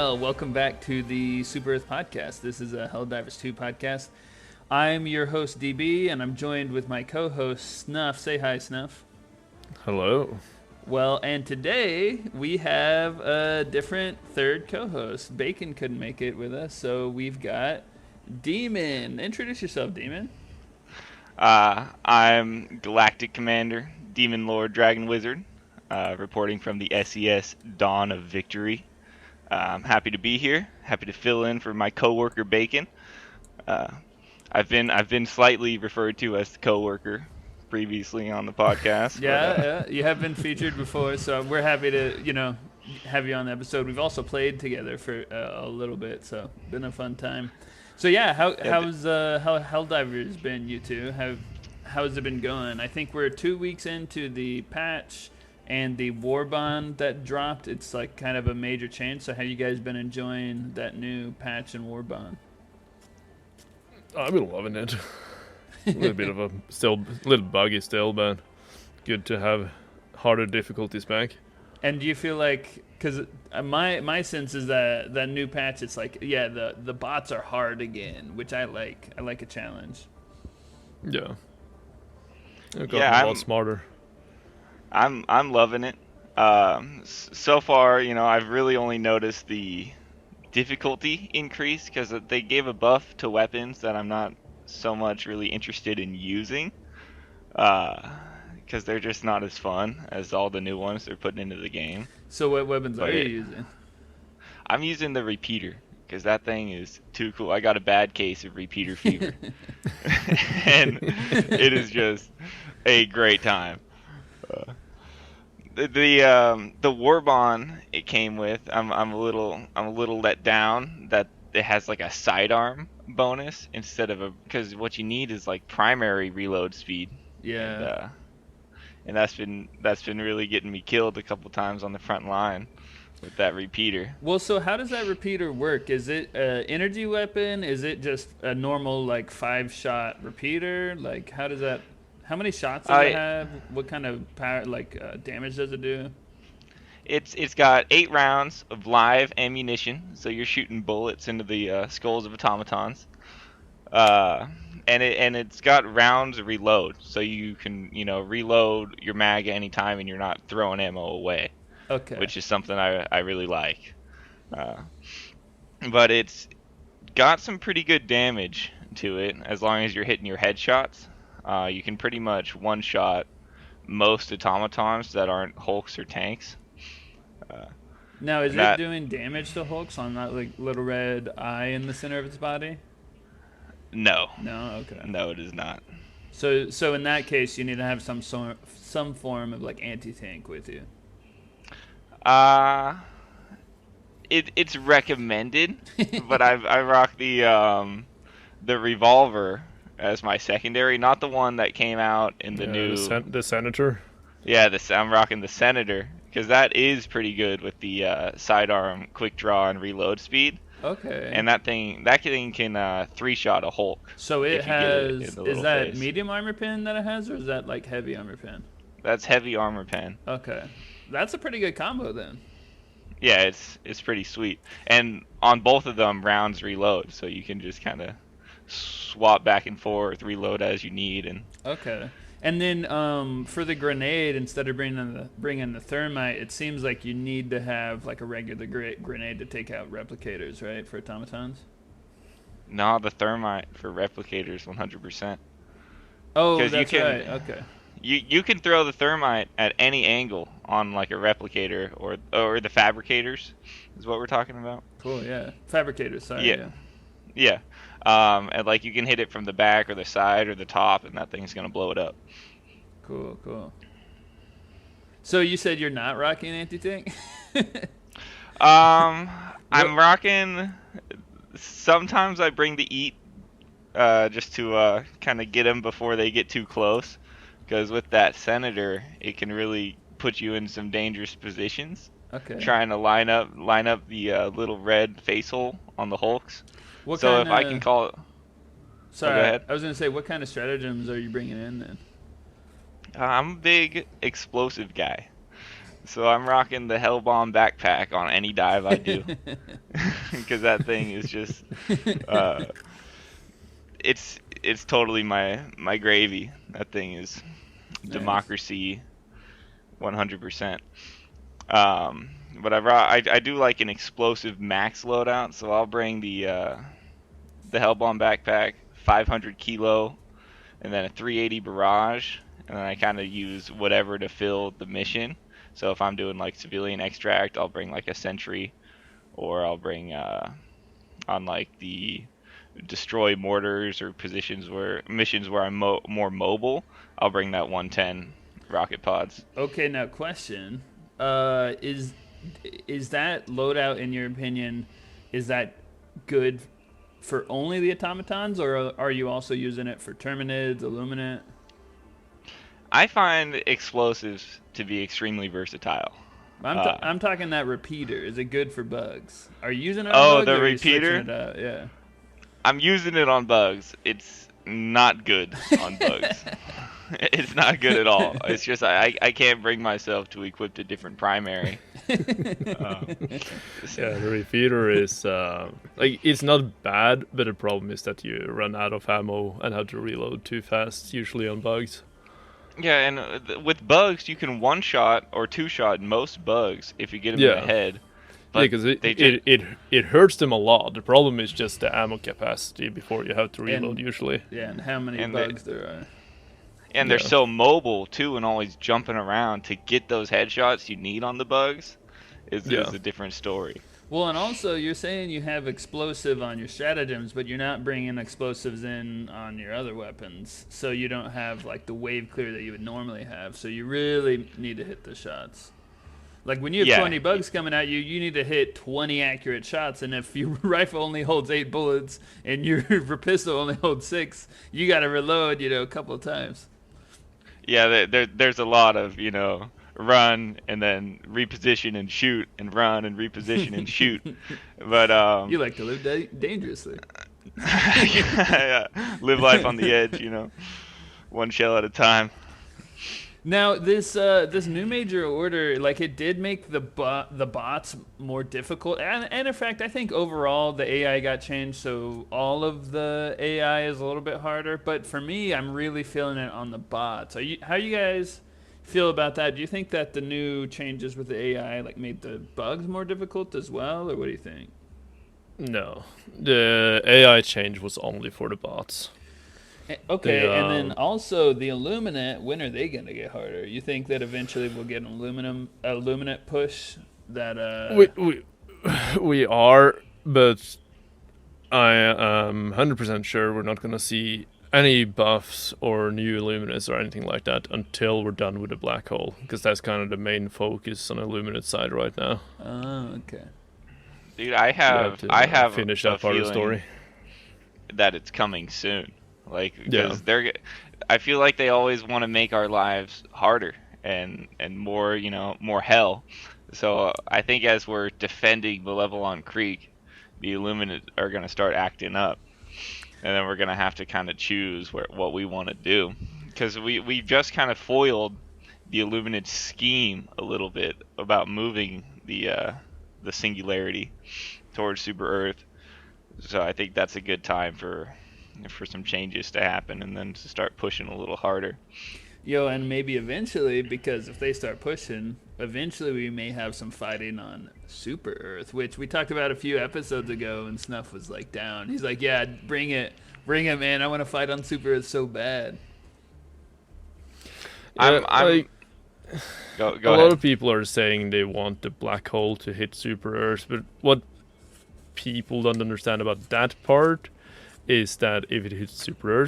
Well, welcome back to the Super Earth Podcast. This is a Helldivers 2 podcast. I'm your host, DB, and I'm joined with my co-host, Snuff. Say hi, Snuff. Hello. Well, and today we have a different third co-host. Bacon couldn't make it with us, so we've got Demon. Introduce yourself, Demon. I'm Galactic Commander, Demon Lord Dragon Wizard, reporting from the SES Dawn of Victory. I'm happy to be here. Happy to fill in for my coworker Bacon. I've been slightly referred to as the coworker previously on the podcast. Yeah, you have been featured before, so we're happy to have you on the episode. We've also played together for a little bit, so been a fun time. So yeah, how's Helldivers been, you two? How's it been going? I think we're 2 weeks into the patch and the war bond that dropped. It's like kind of a major change. So how you guys been enjoying that new patch and war bond? I've been loving it. A little bit of a little buggy still, but good to have harder difficulties back. And do you feel like, because my sense is that new patch, it's like, yeah, the bots are hard again, which I like. I like a challenge. Yeah. It got a lot smarter. I'm loving it. So far, I've really only noticed the difficulty increase because they gave a buff to weapons that I'm not so much really interested in using. Because they're just not as fun as all the new ones they're putting into the game. So what weapons are you using? I'm using the repeater, because that thing is too cool. I got a bad case of repeater fever. And it is just a great time. The Warbond it came with, I'm a little let down that it has like a sidearm bonus instead of because what you need is like primary reload speed. Yeah. And that's been really getting me killed a couple times on the front line with that repeater. Well, so how does that repeater work? Is it an energy weapon? Is it just a normal like 5-shot repeater? Like how many shots does it have? What kind of power damage does it do? It's got 8 rounds of live ammunition, so you're shooting bullets into the skulls of automatons. And it's got rounds reload, so you can reload your mag at any time, and you're not throwing ammo away. Okay. Which is something I really like. But it's got some pretty good damage to it as long as you're hitting your headshots. You can pretty much one-shot most automatons that aren't Hulks or tanks. Now, is it doing damage to Hulks on that like little red eye in the center of its body? No. No, okay. No, it is not. So in that case, you need to have some form of like anti-tank with you. It's recommended, but I rock the revolver as my secondary, not the one that came out in the new the Senator. Yeah, I'm rocking the Senator because that is pretty good with the sidearm quick draw and reload speed. Okay. And that thing can 3-shot a Hulk. So it has. Is that face. Medium armor pen that it has, or is that like heavy armor pen? That's heavy armor pen. Okay, that's a pretty good combo then. Yeah, it's pretty sweet. And on both of them, rounds reload, so you can just kind of swap back and forth, reload as you need. And okay. And then for the grenade, instead of bringing the thermite, it seems like you need to have like a regular grenade to take out replicators, right, for automatons? No, the thermite for replicators 100%. Oh, that's right. Okay. You can throw the thermite at any angle on like a replicator or the fabricators is what we're talking about. Cool, yeah. Fabricators, sorry. Yeah. And like you can hit it from the back or the side or the top, and that thing's gonna blow it up. Cool. So you said you're not rocking anti-tank? I'm rocking. Sometimes I bring the eat, just to kind of get them before they get too close, because with that Senator, it can really put you in some dangerous positions. Okay. Trying to line up the little red face hole on the Hulks. If I can call it... Sorry, go ahead. I was going to say, what kind of stratagems are you bringing in then? I'm a big explosive guy. So I'm rocking the Hellbomb backpack on any dive I do, because that thing is just, it's totally my gravy. That thing is Nice. democracy, 100%. But I do like an explosive max loadout, so I'll bring the Hellbomb backpack, 500 kilo, and then a 380 barrage, and then I kind of use whatever to fill the mission. So if I'm doing like civilian extract, I'll bring like a sentry, or I'll bring on like the destroy mortars or missions where I'm more mobile, I'll bring that 110 rocket pods. Okay, now question: is that loadout, in your opinion, is that good for only the automatons, or are you also using it for terminids, illuminate? I find explosives to be extremely versatile. I'm talking that repeater. Is it good for bugs? Are you using it on bugs? The or are you repeater? switching it out? Yeah. I'm using it on bugs. It's not good on bugs. It's not good at all. It's just I can't bring myself to equip a different primary. Yeah, the repeater is like, it's not bad, but the problem is that you run out of ammo and have to reload too fast, usually on bugs. Yeah, and with bugs, you can one-shot or two-shot most bugs if you get them in the head. Yeah, because it hurts them a lot. The problem is just the ammo capacity before you have to reload, usually. Yeah, and how many bugs there are. And they're so mobile, too, and always jumping around to get those headshots you need on the bugs is a different story. Well, and also you're saying you have explosive on your stratagems, but you're not bringing explosives in on your other weapons, so you don't have like the wave clear that you would normally have. So you really need to hit the shots. Like when you have 20 bugs coming at you, you need to hit 20 accurate shots, and if your rifle only holds 8 bullets and your pistol only holds 6, you got to reload, a couple of times. Yeah, there's a lot of run and then reposition and shoot and run and reposition and shoot. But you like to live dangerously. Yeah, live life on the edge, one shell at a time. Now this new major order, like, it did make the bots more difficult, and in fact I think overall the AI got changed, so all of the AI is a little bit harder. But for me, I'm really feeling it on the bots. How you guys feel about that? Do you think that the new changes with the AI like made the bugs more difficult as well, or what do you think? No, the AI change was only for the bots. Okay, and then also the Illuminate, when are they gonna get harder? You think that eventually we'll get an Illuminate push that we are, but I am 100% sure we're not gonna see any buffs or new Illuminates or anything like that until we're done with the black hole, because that's kind of the main focus on Illuminate side right now. Oh, okay. Dude, I have finish that part of the story that it's coming soon. Like, because I feel like they always want to make our lives harder and more, more hell. So I think as we're defending the level on Creek, the Illuminate are going to start acting up. And then we're going to have to kind of choose what we want to do. Because we just kind of foiled the Illuminate scheme a little bit about moving the singularity towards Super Earth. So I think that's a good time for some changes to happen and then to start pushing a little harder. And maybe eventually, because if they start pushing, eventually we may have some fighting on Super Earth, which we talked about a few episodes ago, and Snuff was like down. He's like, yeah, bring it, man. I want to fight on Super Earth so bad. Go a ahead. lot of people are saying they want the black hole to hit Super Earth, but what people don't understand about that part is that if it hits Super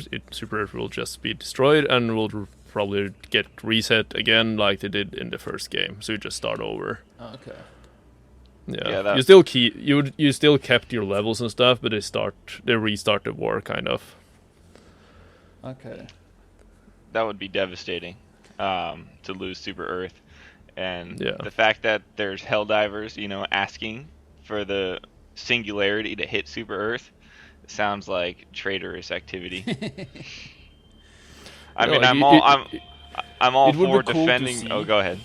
Earth will just be destroyed and will probably get reset again like they did in the first game. So you just start over. Okay. Yeah, you still kept your levels and stuff, but they restart the war kind of. Okay. That would be devastating, to lose Super Earth, and the fact that there's Helldivers, asking for the singularity to hit Super Earth sounds like traitorous activity. I'm all for defending. Go ahead.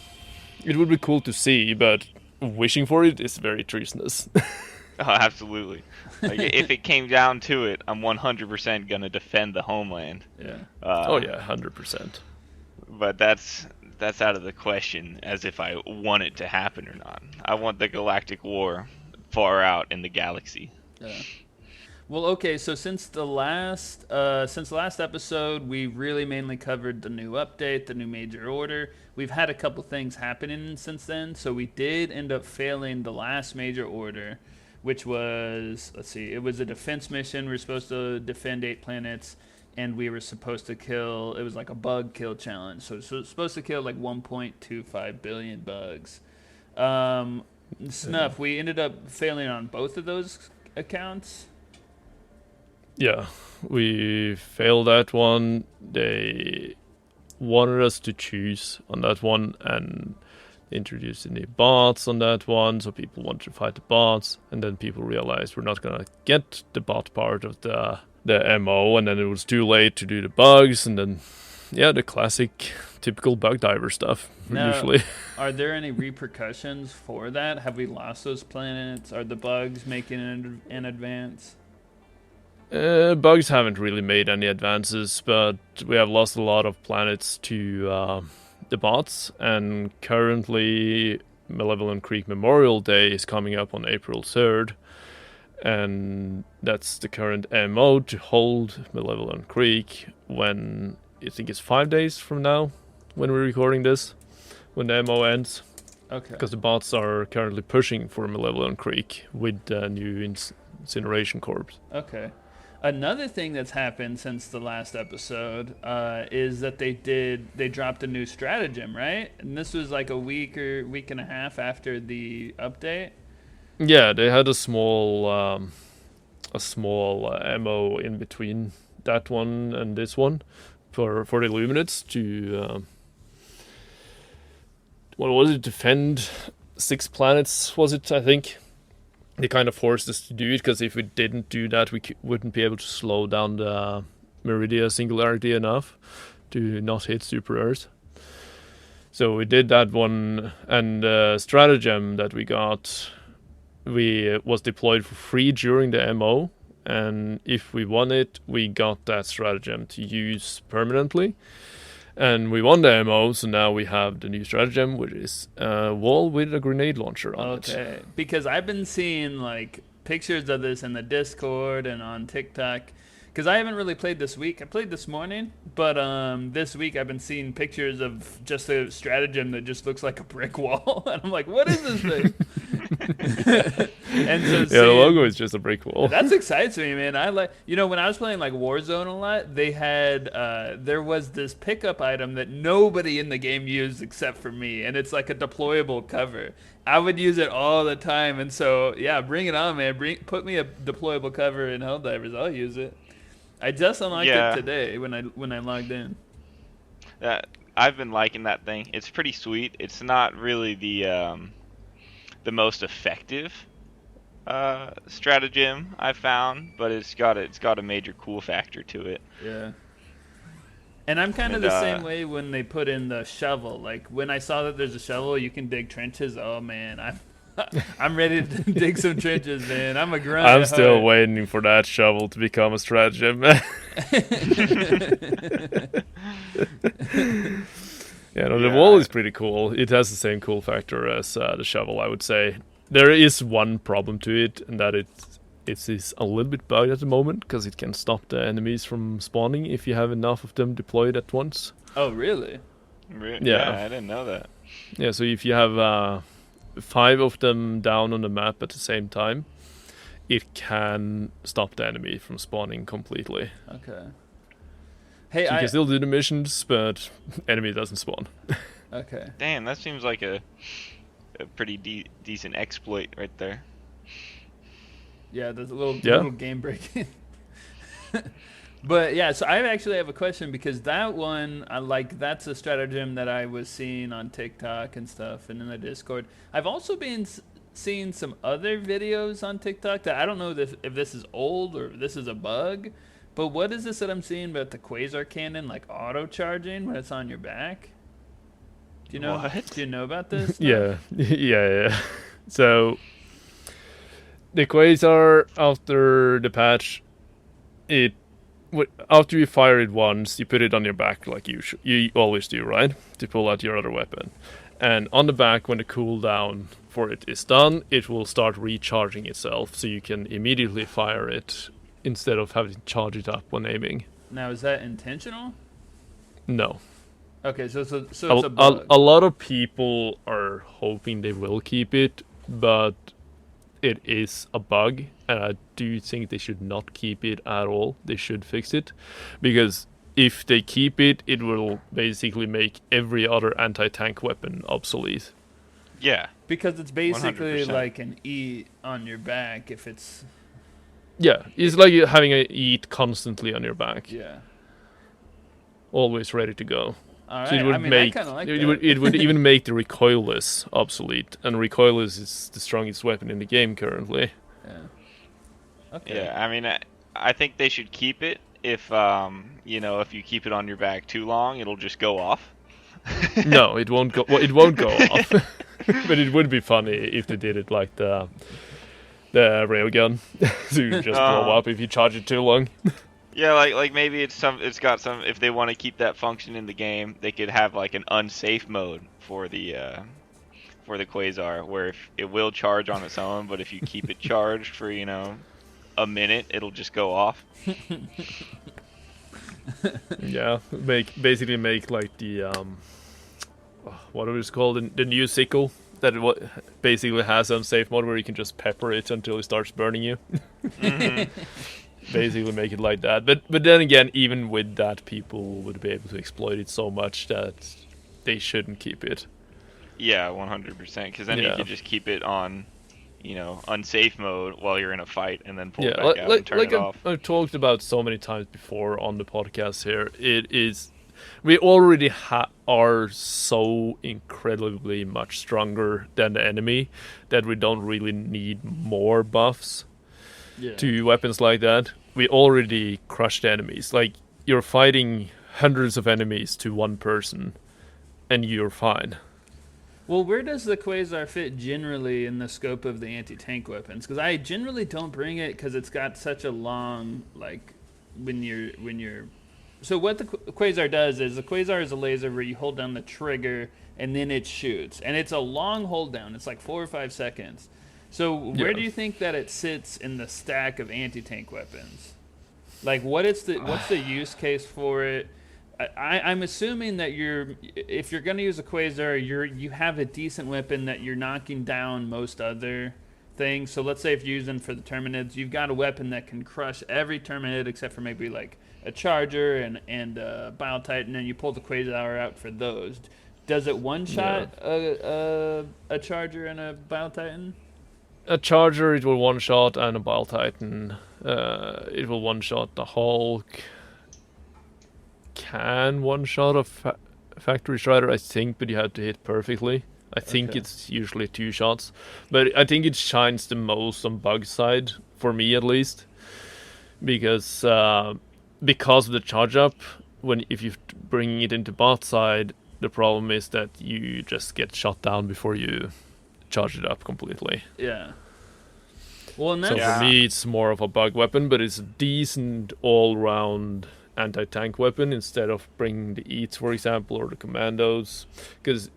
It would be cool to see, but wishing for it is very treasonous. Oh, absolutely. Like, if it came down to it, I'm 100% gonna defend the homeland. Yeah. Oh yeah, 100%. But that's out of the question, as if I want it to happen or not. I want the galactic war far out in the galaxy. Yeah. Well, okay. So since the last episode, we really mainly covered the new update, the new major order. We've had a couple things happening since then. So we did end up failing the last major order, which was, let's see, it was a defense mission. We were supposed to defend 8 planets, and we were supposed to kill, it was like a bug kill challenge. So it was supposed to kill like 1.25 billion bugs. Snuff, we ended up failing on both of those accounts. Yeah, we failed that one. They wanted us to choose on that one and introduce any bots on that one, so people wanted to fight the bots, and then people realized we're not gonna get the bot part of the MO, and then it was too late to do the bugs, and then the classic typical bug diver stuff. Now, usually. Are there any repercussions for that? Have we lost those planets? Are the bugs making an advance? Bugs haven't really made any advances, but we have lost a lot of planets to the bots, and currently Malevolent Creek Memorial Day is coming up on April 3rd, and that's the current MO, to hold Malevolent Creek when, I think it's 5 days from now, when we're recording this, when the MO ends. Okay. Because the bots are currently pushing for Malevolent Creek with the new incineration corps. Okay. Another thing that's happened since the last episode is that they dropped a new stratagem, right? And this was like a week and a half after the update. Yeah, they had a small MO in between that one and this one for the Illuminates to what was it? Defend 6 planets, was it? I think. They kind of forced us to do it, because if we didn't do that, we wouldn't be able to slow down the Meridia Singularity enough to not hit Super Earth. So we did that one, and the stratagem that we got, was deployed for free during the MO, and if we won it, we got that stratagem to use permanently. And we won the MO, so now we have the new stratagem, which is a wall with a grenade launcher on it. Okay, because I've been seeing like pictures of this in the Discord and on TikTok. Because I haven't really played this week. I played this morning, but this week I've been seeing pictures of just a stratagem that just looks like a brick wall, and I'm like, what is this thing? And so the logo is just a brick wall. That's excites me, man. I like, when I was playing like Warzone a lot, they had there was this pickup item that nobody in the game used except for me, and it's like a deployable cover. I would use it all the time, and so yeah, bring it on, man. Put me a deployable cover in Helldivers. I'll use it. I just unlocked it today when I logged in. I've been liking that thing. It's pretty sweet. It's not really the most effective stratagem I've found, but it's got a major cool factor to it. Yeah. And I'm kind of the same way when they put in the shovel. Like when I saw that there's a shovel, you can dig trenches. Oh man, I'm ready to dig some trenches, man. I'm a grunt. I'm still waiting for that shovel to become a stratagem. The wall is pretty cool. It has the same cool factor as the shovel, I would say. There is one problem to it, and that it is a little bit bugged at the moment, because it can stop the enemies from spawning if you have enough of them deployed at once. Oh, really? Yeah, I didn't know that. Yeah, so if you have 5 of them down on the map at the same time, it can stop the enemy from spawning completely. Okay. Hey, so you can still do the missions, but enemy doesn't spawn. Okay. Damn, that seems like a pretty decent exploit right there. Yeah, there's a little game breaking. But yeah, so I actually have a question, because that one, that's a stratagem that I was seeing on TikTok and stuff, and in the Discord. I've also been seeing some other videos on TikTok that I don't know if this is old or if this is a bug, but what is this that I'm seeing about the quasar cannon, like auto charging when it's on your back? Do you know? What? Do you know about this? Yeah. So the quasar after the patch, after you fire it once, you put it on your back like you always do, right? To pull out your other weapon. And on the back, when the cooldown for it is done, it will start recharging itself, so you can immediately fire it instead of having to charge it up when aiming. Now, is that intentional? No. Okay, so it's a bug. A lot of people are hoping they will keep it, but it is a bug, and I do think they should not keep it at all. They should fix it, because if they keep it, it will basically make every other anti-tank weapon obsolete. Yeah. Because it's basically 100%. like an E on your back if it's... Yeah, it's like having a eat constantly on your back. Yeah. Always ready to go. All So right, it would I mean, make I kind of like it that. would even make the recoilless obsolete, and recoilless is the strongest weapon in the game currently. Yeah. Okay. Yeah, I mean, I think they should keep it. If if you keep it on your back too long, it'll just go off. No, it won't go. Well, it won't go off. But it would be funny if they did it like the railgun, to just blow up if you charge it too long. Yeah, like maybe it's got some. If they want to keep that function in the game, they could have like an unsafe mode for the quasar, where if it will charge on its own, but if you keep it charged for a minute, it'll just go off. Yeah, basically make like the what it was called, the new sickle that basically has unsafe mode where you can just pepper it until it starts burning you. Mm-hmm. Basically make it like that, but then again, even with that, people would be able to exploit it so much that they shouldn't keep it. Yeah, 100%. Because then you can just keep it on, unsafe mode while you're in a fight, and then pull it back out and turn it off. I've talked about so many times before on the podcast here. We already are so incredibly much stronger than the enemy that we don't really need more buffs. Yeah. To weapons like that. We already crushed enemies. Like, you're fighting hundreds of enemies to one person, and you're fine. Well, where does the quasar fit generally in the scope of the anti-tank weapons? Because I generally don't bring it because it's got such a long, like, when you're. So what the quasar does is the quasar is a laser where you hold down the trigger and then it shoots, and it's a long hold down. It's like 4 or 5 seconds. So where do you think that it sits in the stack of anti-tank weapons? Like, what's the use case for it? I'm assuming that if you're going to use a quasar, you have a decent weapon that you're knocking down most other things. So let's say if you're using for the Terminids, you've got a weapon that can crush every Terminid except for maybe like a Charger and a Bile Titan, and you pull the quasar out for those. Does it one-shot a Charger and a Bile Titan? A Charger, it will one-shot, and a Bile Titan, it will one-shot. The Hulk can one-shot a Factory Strider, I think, but you have to hit perfectly. I think it's usually 2 shots. But I think it shines the most on bug side, for me at least. Because of the charge-up, if you're bringing it into bot side, the problem is that you just get shot down before you charge it up completely. Yeah. Well, and so for me, it's more of a bug weapon, but it's a decent all-round anti-tank weapon instead of bringing the Eats, for example, or the Commandos.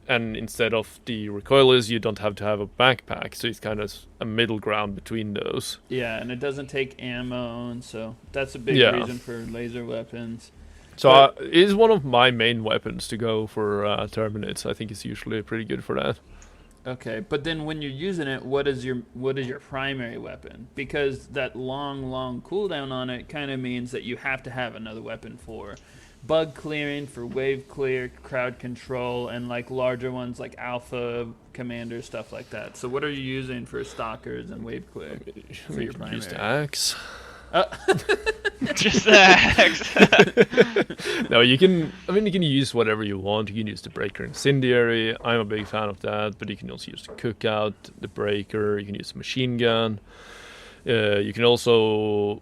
And instead of the recoilless, you don't have to have a backpack, so it's kind of a middle ground between those. Yeah, and it doesn't take ammo, and so that's a big reason for laser weapons. So it is one of my main weapons to go for Terminids. I think it's usually pretty good for that. Okay, but then when you're using it, what is your primary weapon? Because that long cooldown on it kind of means that you have to have another weapon for bug clearing, for wave clear, crowd control, and like larger ones like Alpha, Commander, stuff like that. So what are you using for stalkers and wave clear for your primary? Use the axe. Just the axe. No, you can use whatever you want. You can use the breaker incendiary. I'm a big fan of that, but you can also use the cookout, the breaker. You can use the machine gun. You can also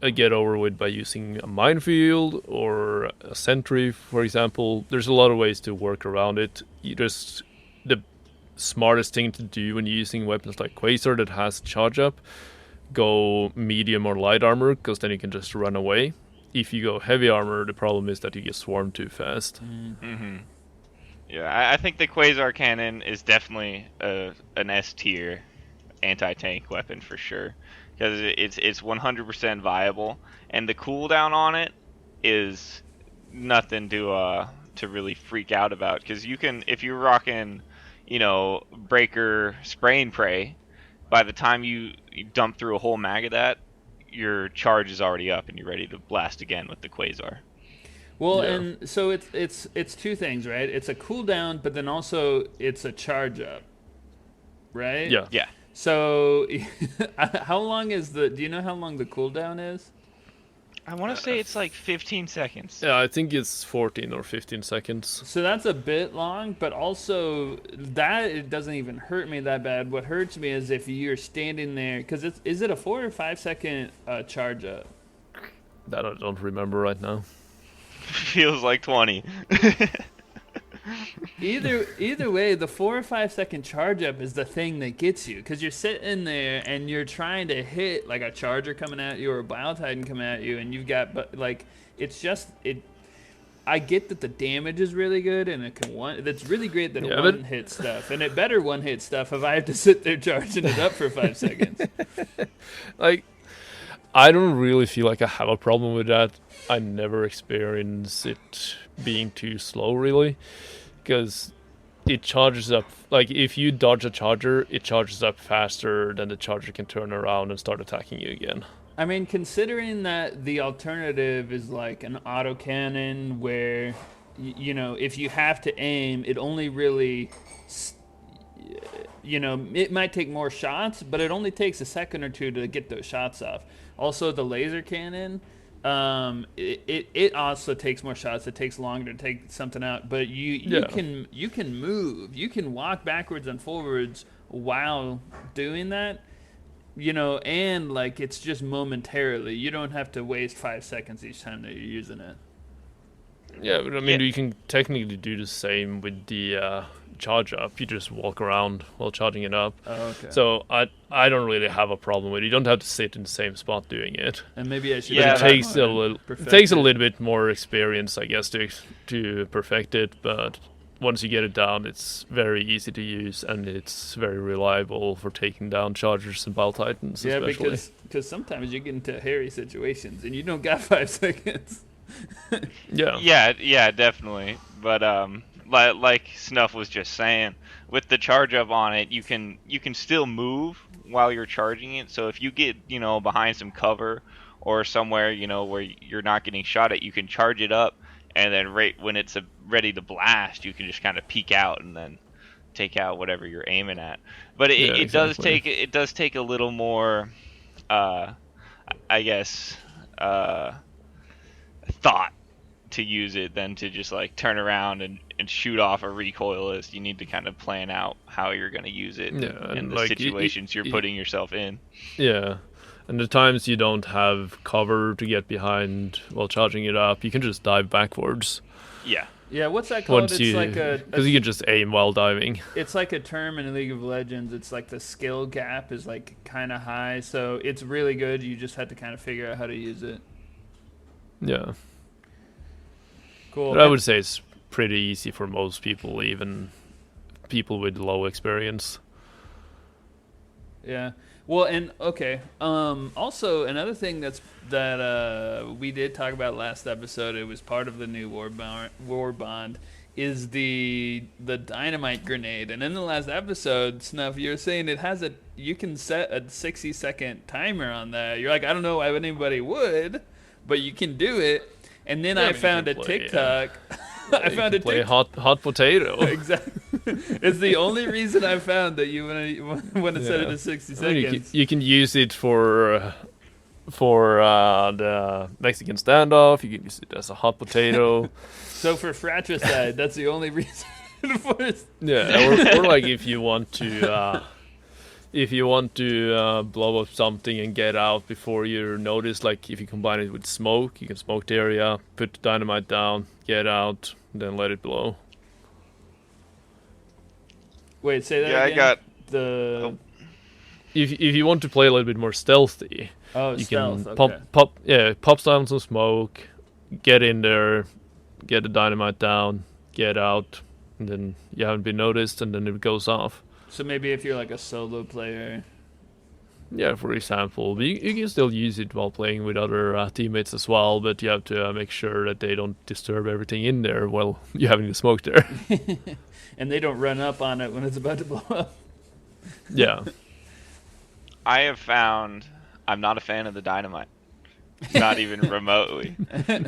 get over with by using a minefield or a sentry, for example. There's a lot of ways to work around it. The smartest thing to do when using weapons like Quasar that has charge up, go medium or light armor, because then you can just run away. If you go heavy armor, the problem is that you get swarmed too fast. Mm-hmm. Yeah, I think the Quasar Cannon is definitely an S tier anti-tank weapon for sure, because it's 100% viable, and the cooldown on it is nothing to really freak out about. Because you can, if you're rocking, Breaker Spray and Pray, by the time you dump through a whole mag of that, your charge is already up and you're ready to blast again with the Quasar. Well, yeah. And so it's two things, right? It's a cooldown, but then also it's a charge up, right? Yeah. Yeah. So, how long is do you know how long the cooldown is? I want to say it's like 15 seconds. Yeah, I think it's 14 or 15 seconds. So that's a bit long, but also it doesn't even hurt me that bad. What hurts me is if you're standing there, because is it a 4 or 5 second charge up? That I don't remember right now. Feels like 20. Either way, the 4 or 5 second charge up is the thing that gets you, because you're sitting there and you're trying to hit like a charger coming at you or a Bile Titan coming at you, and you've got it's just it. I get that the damage is really good and it can that's really great that it one hit stuff, and it better one hit stuff if I have to sit there charging it up for 5 seconds. I don't really feel like I have a problem with that. I never experience it being too slow, really, because it charges up. Like, if you dodge a charger, it charges up faster than the charger can turn around and start attacking you again. I mean, considering that the alternative is like an autocannon where, if you have to aim, it only really, it might take more shots, but it only takes a second or two to get those shots off. Also, the laser cannon, it also takes more shots. It takes longer to take something out, but you can move. You can walk backwards and forwards while doing that, and it's just momentarily. You don't have to waste 5 seconds each time that you're using it. Yeah, but I mean, you can technically do the same with the charge up. You just walk around while charging it up. Oh, okay. So I don't really have a problem with it. You don't have to sit in the same spot doing it. And maybe I should. Yeah, it takes a little bit more experience, I guess, to perfect it. But once you get it down, it's very easy to use, and it's very reliable for taking down chargers and Bile Titans. Yeah, especially. because sometimes you get into hairy situations and you don't got 5 seconds. Yeah, definitely. But like Snuff was just saying, with the charge up on it, you can still move while you're charging it. So if you get behind some cover or somewhere where you're not getting shot at, you can charge it up, and then right when it's ready to blast, you can just kind of peek out and then take out whatever you're aiming at. But it does take a little more, I guess, thought to use it than to just turn around and shoot off a recoilless. You need to kind of plan out how you're going to use it and the situations you're putting yourself in. Yeah, and the times you don't have cover to get behind while charging it up, you can just dive backwards. Yeah, what's that called? Because you can just aim while diving. It's like a term in League of Legends. It's like the skill gap is kind of high, so it's really good. You just have to kind of figure out how to use it. Yeah. Cool. But I would say it's pretty easy for most people, even people with low experience. Yeah. Well, and okay. Also, another thing that we did talk about last episode, it was part of the new war bond, is the dynamite grenade. And in the last episode, Snuff, you were saying you can set a 60-second timer on that. You're like, I don't know why anybody would, but you can do it. And then I found a TikTok. I found a TikTok. Hot potato. Exactly. It's the only reason I found that you want to set it to 60 seconds. You can use it for the Mexican standoff. You can use it as a hot potato. So for fratricide, that's the only reason for it. Yeah, or if you want to if you want to blow up something and get out before you're noticed, like if you combine it with smoke, you can smoke the area, put the dynamite down, get out, then let it blow. Wait, say that Yeah, again? I got. The... If you want to play a little bit more stealthy, you stealth, can pop down some smoke, get in there, get the dynamite down, get out, and then you haven't been noticed, and then it goes off. So maybe if you're like a solo player. Yeah, for example, you can still use it while playing with other teammates as well, but you have to make sure that they don't disturb everything in there while you're having the smoke there. And they don't run up on it when it's about to blow up. Yeah. I have found I'm not a fan of the dynamite. Not even remotely.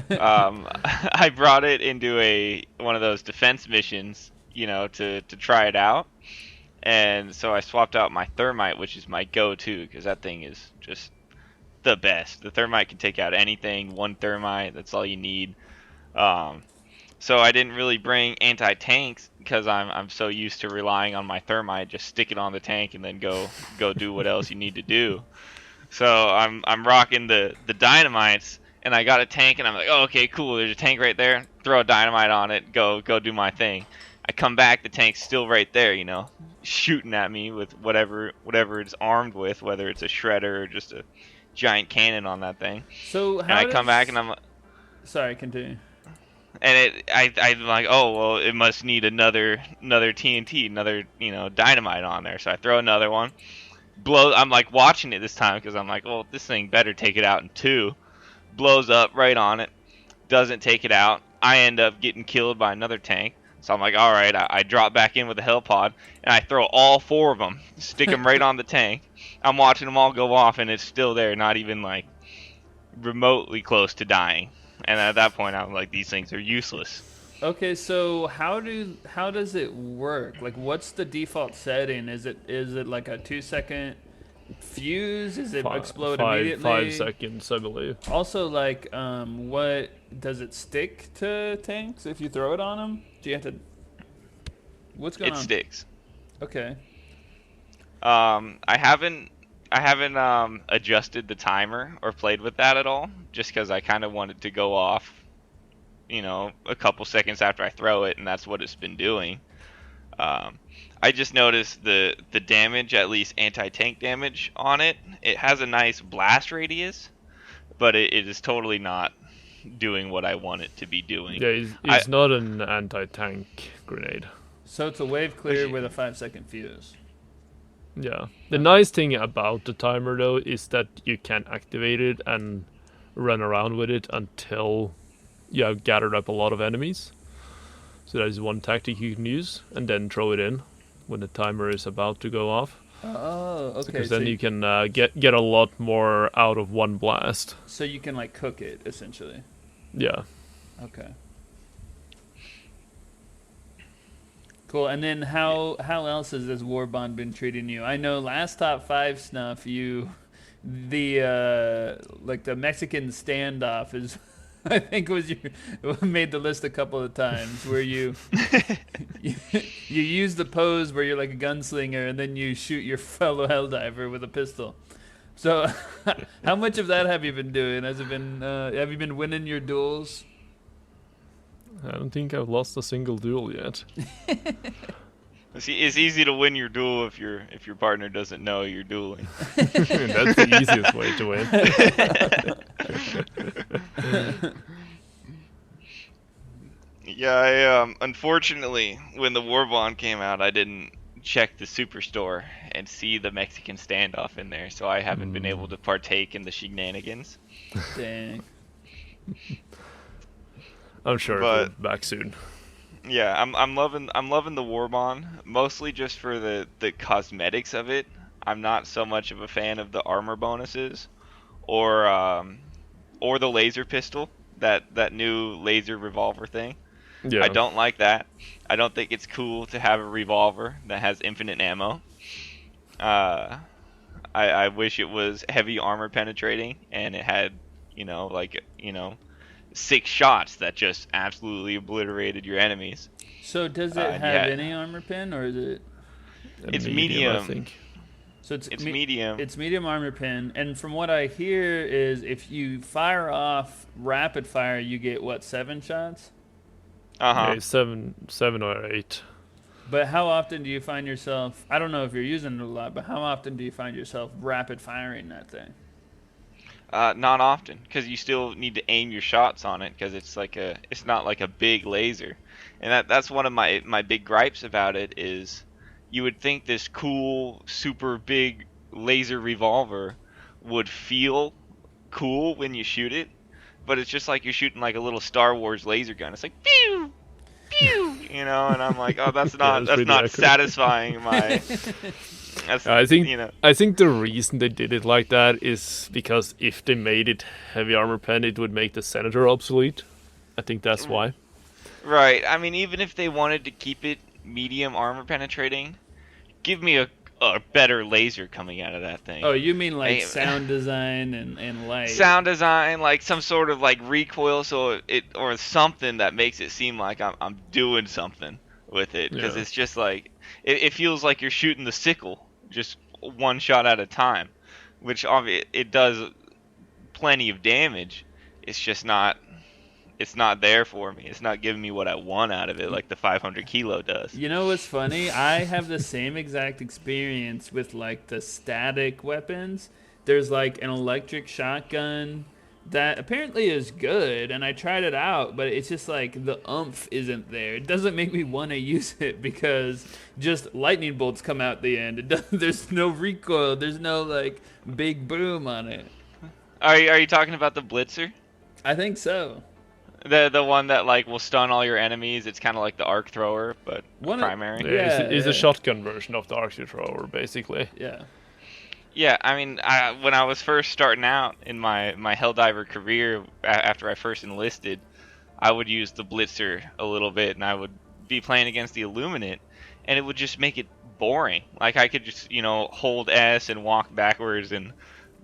I brought it into one of those defense missions, to try it out. And so I swapped out my thermite, which is my go-to, because that thing is just the best. The thermite can take out anything. One thermite, that's all you need. So I didn't really bring anti-tanks because I'm so used to relying on my thermite. Just stick it on the tank and then go do what else you need to do. So I'm rocking the dynamites, and I got a tank, and I'm like, oh, okay, cool. There's a tank right there. Throw a dynamite on it. Go do my thing. I come back, the tank's still right there, shooting at me with whatever it's armed with, whether it's a shredder or just a giant cannon on that thing. So I come back and I'm. Sorry, continue. And I'm like, oh well, it must need another TNT, another dynamite on there. So I throw another one. I'm like watching it this time because I'm like, well, this thing better take it out in two. Blows up right on it. Doesn't take it out. I end up getting killed by another tank. So I'm like, all right, I drop back in with the hell pod, and I throw all four of them, stick them right on the tank. I'm watching them all go off, and it's still there, not even like remotely close to dying. And at that point, I'm like, these things are useless. Okay, so how does it work? Like, what's the default setting? Is it like a 2-second fuse? Is it explode immediately? 5 seconds, I believe. Also, like, what does it stick to tanks if you throw it on them? Do you have to? What's going on? It sticks. Okay. I haven't adjusted the timer or played with that at all, just because I kind of wanted to go off, a couple seconds after I throw it, and that's what it's been doing. I just noticed the damage, at least anti-tank damage on it. It has a nice blast radius, but it is totally not doing what I want it to be doing. Yeah, it's not an anti-tank grenade. So it's a wave clear with a 5-second fuse. Yeah. The nice thing about the timer, though, is that you can activate it and run around with it until you have gathered up a lot of enemies. So that is one tactic you can use, and then throw it in when the timer is about to go off. Oh, okay. Because then you can get a lot more out of one blast. So you can like cook it essentially. Yeah. Okay. Cool. And then how else has this war bond been treating you? I know last top 5 Snuff, the Mexican standoff is I think made the list a couple of times where you use the pose where you're like a gunslinger and then you shoot your fellow Helldiver with a pistol. So how much of that have you been doing? Has it been have you been winning your duels? I don't think I've lost a single duel yet. It's easy to win your duel if your partner doesn't know you're dueling. That's the easiest way to win. Yeah, I unfortunately, when the War Bond came out, I didn't check the Superstore and see the Mexican standoff in there, so I haven't been able to partake in the shenanigans. Dang. I'm sure it'll be back soon. Yeah, I'm loving the War Bond, mostly just for the cosmetics of it. I'm not so much of a fan of the armor bonuses, or the laser pistol, that new laser revolver thing. Yeah. I don't like that. I don't think it's cool to have a revolver that has infinite ammo. I wish it was heavy armor penetrating and it had 6 shots that just absolutely obliterated your enemies. So does it have any armor pen, or is it? It's medium. I think. So it's medium. It's medium armor pen, and from what I hear is if you fire off rapid fire, you get what, 7 shots? Uh-huh. Yeah, seven or 8. But how often do you find yourself? I don't know if you're using it a lot, but how often do you find yourself rapid firing that thing? Not often, because you still need to aim your shots on it, because it's not like a big laser, and that's one of my big gripes about it is, you would think this cool super big laser revolver would feel cool when you shoot it, but it's just like you're shooting like a little Star Wars laser gun. It's like pew pew, and I'm like, oh, that's not satisfying my. I think the reason they did it like that is because if they made it heavy armor pen, it would make the Senator obsolete. I think that's why. Right. I mean, even if they wanted to keep it medium armor penetrating, give me a better laser coming out of that thing. Oh, you mean like sound design and light? Sound design, like some sort of like recoil, or something that makes it seem like I'm doing something with it, because it's just like it feels like you're shooting the sickle, just one shot at a time, which obviously it does plenty of damage. It's just not. It's not there for me. It's not giving me what I want out of it, like the 500 kilo does. You know what's funny? I have the same exact experience with like the static weapons. There's like an electric shotgun that apparently is good, and I tried it out, but it's just like the oomph isn't there. It doesn't make me want to use it because just lightning bolts come out the end. There's no recoil. There's no like big boom on it. Are you talking about the Blitzer? I think so. The one that like will stun all your enemies. It's kind of like the arc thrower, but primary. It's a shotgun version of the arc thrower, basically. Yeah. Yeah, I mean, when I was first starting out in my Helldiver career, after I first enlisted, I would use the Blitzer a little bit, and I would be playing against the Illuminate, and it would just make it boring. Like, I could just, hold S and walk backwards and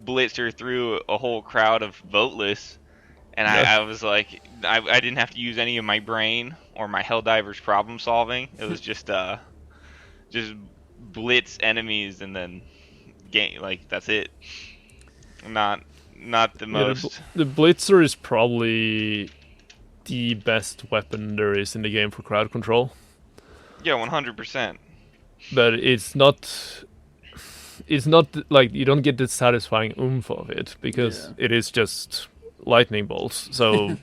Blitzer through a whole crowd of voteless, and I was like, I didn't have to use any of my brain or my Helldiver's problem solving. It was just blitz enemies and then game, like that's it. Not the most. The Blitzer is probably the best weapon there is in the game for crowd control. Yeah, 100%. But it's not like you don't get the satisfying oomph of it because it is just lightning bolts. So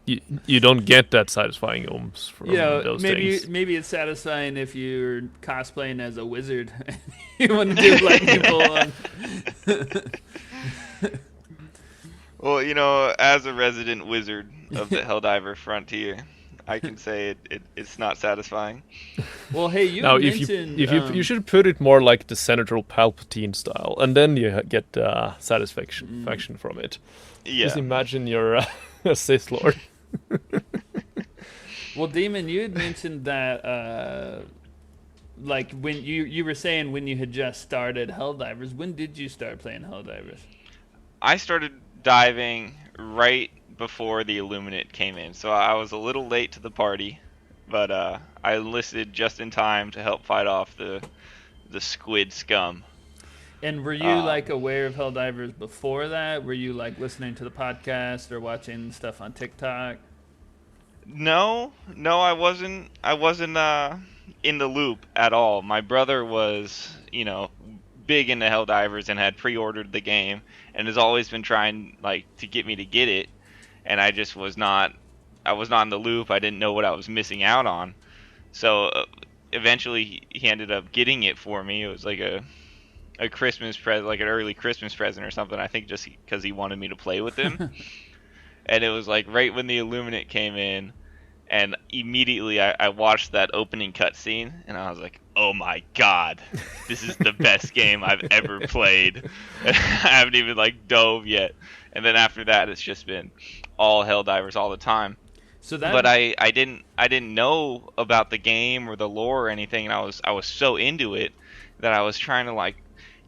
you don't get that satisfying oomph from those things. Maybe it's satisfying if you're cosplaying as a wizard. You want to do lightning bolt on. Well, as a resident wizard of the Helldiver frontier, I can say it's not satisfying. Well, hey, you mentioned... You should put it more like the Senator Palpatine style, and then you get satisfaction from it. Yeah. Just imagine you're a Sith Lord. Well, Demon, you had mentioned that, like, when you were saying when you had just started Helldivers. When did you start playing Helldivers? I started diving right before the Illuminate came in, so I was a little late to the party, but I enlisted just in time to help fight off the squid scum. And were you like aware of Helldivers before that? Were you like listening to the podcast or watching stuff on TikTok? No, I wasn't. I wasn't in the loop at all. My brother was, big into Helldivers and had pre-ordered the game and has always been trying to get me to get it. And I just was not. I was not in the loop. I didn't know what I was missing out on. So eventually, he ended up getting it for me. It was like a Christmas present, like an early Christmas present or something. I think just because he wanted me to play with him. And it was like right when the Illuminate came in, and immediately I watched that opening cutscene, and I was like, "Oh my god, this is the best game I've ever played." And I haven't even dove yet. And then after that, it's just been all Helldivers all the time. But I didn't know about the game or the lore or anything, and I was so into it that I was trying to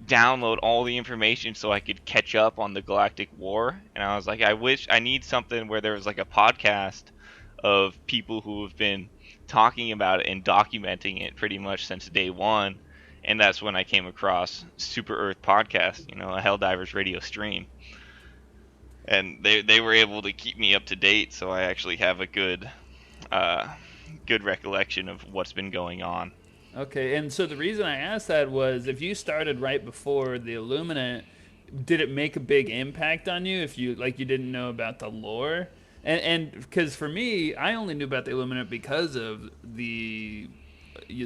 download all the information so I could catch up on the Galactic War. And I was like, I need something where there was a podcast of people who have been talking about it and documenting it pretty much since day one, and that's when I came across Super Earth Podcast, a Helldivers Radio stream. And they were able to keep me up to date, so I actually have a good recollection of what's been going on. Okay, and so the reason I asked that was if you started right before the Illuminate, did it make a big impact on you if you didn't know about the lore? And because for me, I only knew about the Illuminate because of the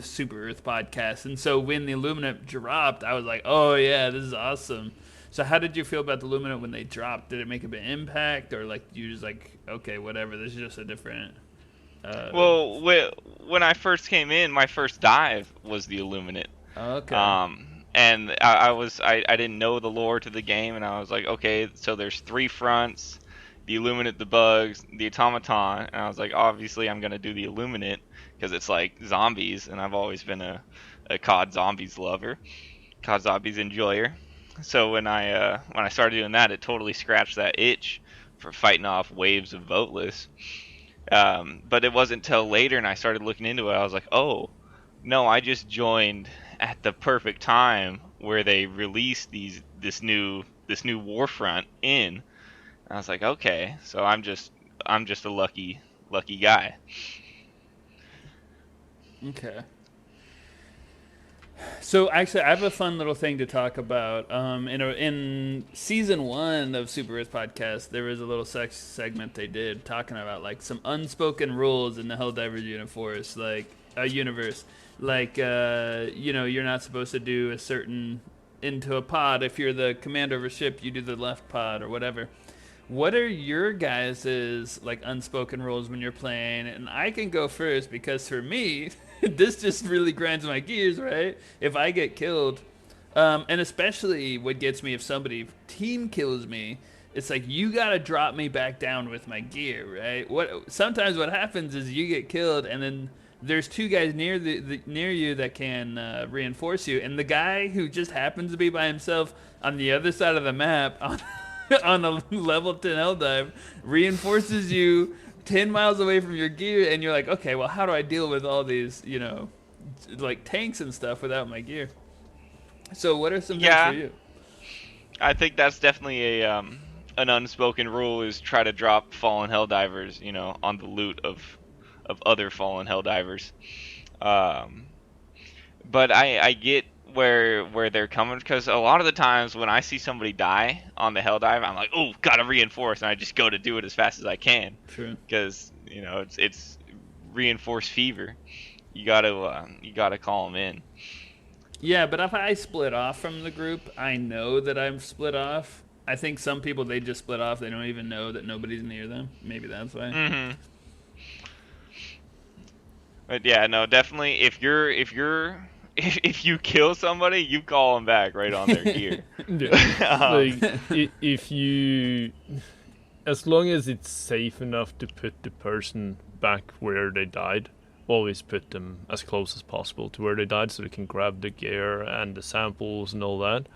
Super Earth podcast, and so when the Illuminate dropped, I was like, oh yeah, this is awesome. So how did you feel about the Illuminate when they dropped? Did it make a big impact, or you just okay, whatever, this is just a different... Well, when I first came in, my first dive was the Illuminate. Okay. And I didn't know the lore to the game, and I was like, okay, so there's 3 fronts, the Illuminate, the bugs, the automaton, and I was like, obviously I'm gonna do the Illuminate because it's like zombies, and I've always been a COD zombies lover, COD zombies enjoyer. So when I started doing that, it totally scratched that itch for fighting off waves of voteless. But it wasn't till later, and I started looking into it. I was like, oh, no, I just joined at the perfect time where they released this new Warfront in. And I was like, okay, so I'm just a lucky guy. Okay. So actually, I have a fun little thing to talk about. In season 1 of Super Earth Podcast, there was a little segment they did talking about some unspoken rules in the Helldivers universe, universe. You're not supposed to do a certain into a pod. If you're the commander of a ship, you do the left pod or whatever. What are your guys' unspoken rules when you're playing? And I can go first because for me, this just really grinds my gears, right? If I get killed, and especially what gets me if somebody team kills me, it's you gotta drop me back down with my gear, right? Sometimes what happens is you get killed, and then there's 2 guys near you that can reinforce you, and the guy who just happens to be by himself on the other side of the map on a level 10 Helldive reinforces you 10 miles away from your gear, and you're like, okay, well, how do I deal with all these, tanks and stuff without my gear? So what are some things for you? I think that's definitely an unspoken rule, is try to drop fallen Helldivers, on the loot of other fallen Helldivers. But I get where they're coming, because a lot of the times when I see somebody die on the Helldive, I'm like, oh, gotta reinforce, and I just go to do it as fast as I can. True. Because it's reinforce fever. You gotta call them in. Yeah, but if I split off from the group, I know that I'm split off. I think some people, they just split off. They don't even know that nobody's near them. Maybe that's why. Mm-hmm. But yeah, no, definitely. If you kill somebody, you call them back right on their gear. If you, as long as it's safe enough to put the person back where they died, always put them as close as possible to where they died, so they can grab the gear and the samples and all that.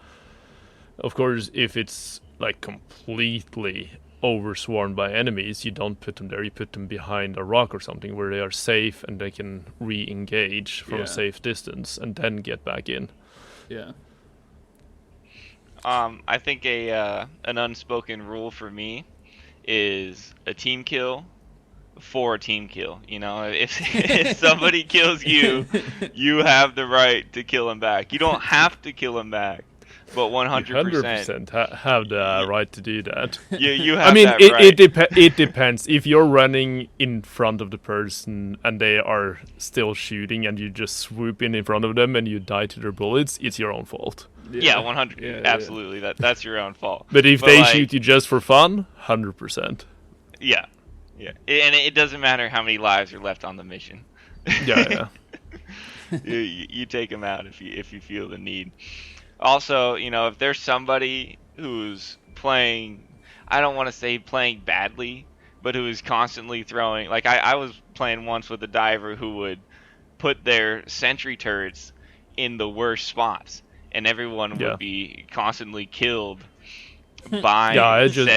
Of course, if it's completely overswarmed by enemies, you don't put them there. You put them behind a rock or something where they are safe and they can re-engage from a safe distance and then get back in. Yeah. I think an unspoken rule for me is a team kill for a team kill. If somebody kills you, you have the right to kill him back. You don't have to kill him back, but 100% have the right to do that. You have that right. It depends. If you're running in front of the person and they are still shooting and you just swoop in front of them and you die to their bullets, it's your own fault. Yeah, 100. Yeah, absolutely. Yeah. That's your own fault. But if they shoot you just for fun, 100%. Yeah. Yeah. And it doesn't matter how many lives are left on the mission. Yeah. you take them out if you feel the need. Also, if there's somebody who's playing, I don't want to say playing badly, but who is constantly throwing, I was playing once with a diver who would put their sentry turrets in the worst spots, and everyone would be constantly killed by I just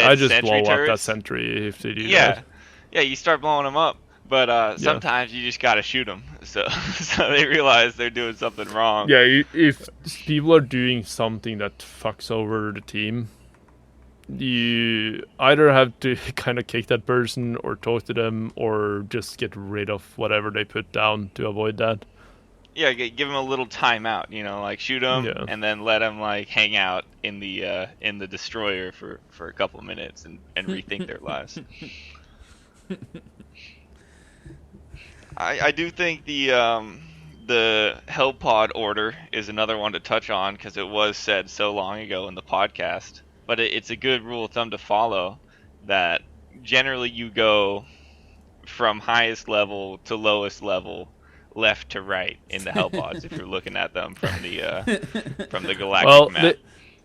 blow turrets. up that sentry if they do that. Yeah, you start blowing them up. But sometimes you just gotta shoot them, so they realize they're doing something wrong. Yeah, if people are doing something that fucks over the team, you either have to kind of kick that person or talk to them or just get rid of whatever they put down to avoid that. Yeah, give them a little timeout, like shoot them and then let them like hang out in the destroyer for a couple of minutes and rethink their lives. I do think the Hell Pod order is another one to touch on because it was said so long ago in the podcast. But it's a good rule of thumb to follow that generally you go from highest level to lowest level, left to right in the Hell Pods if you're looking at them from the galactic map.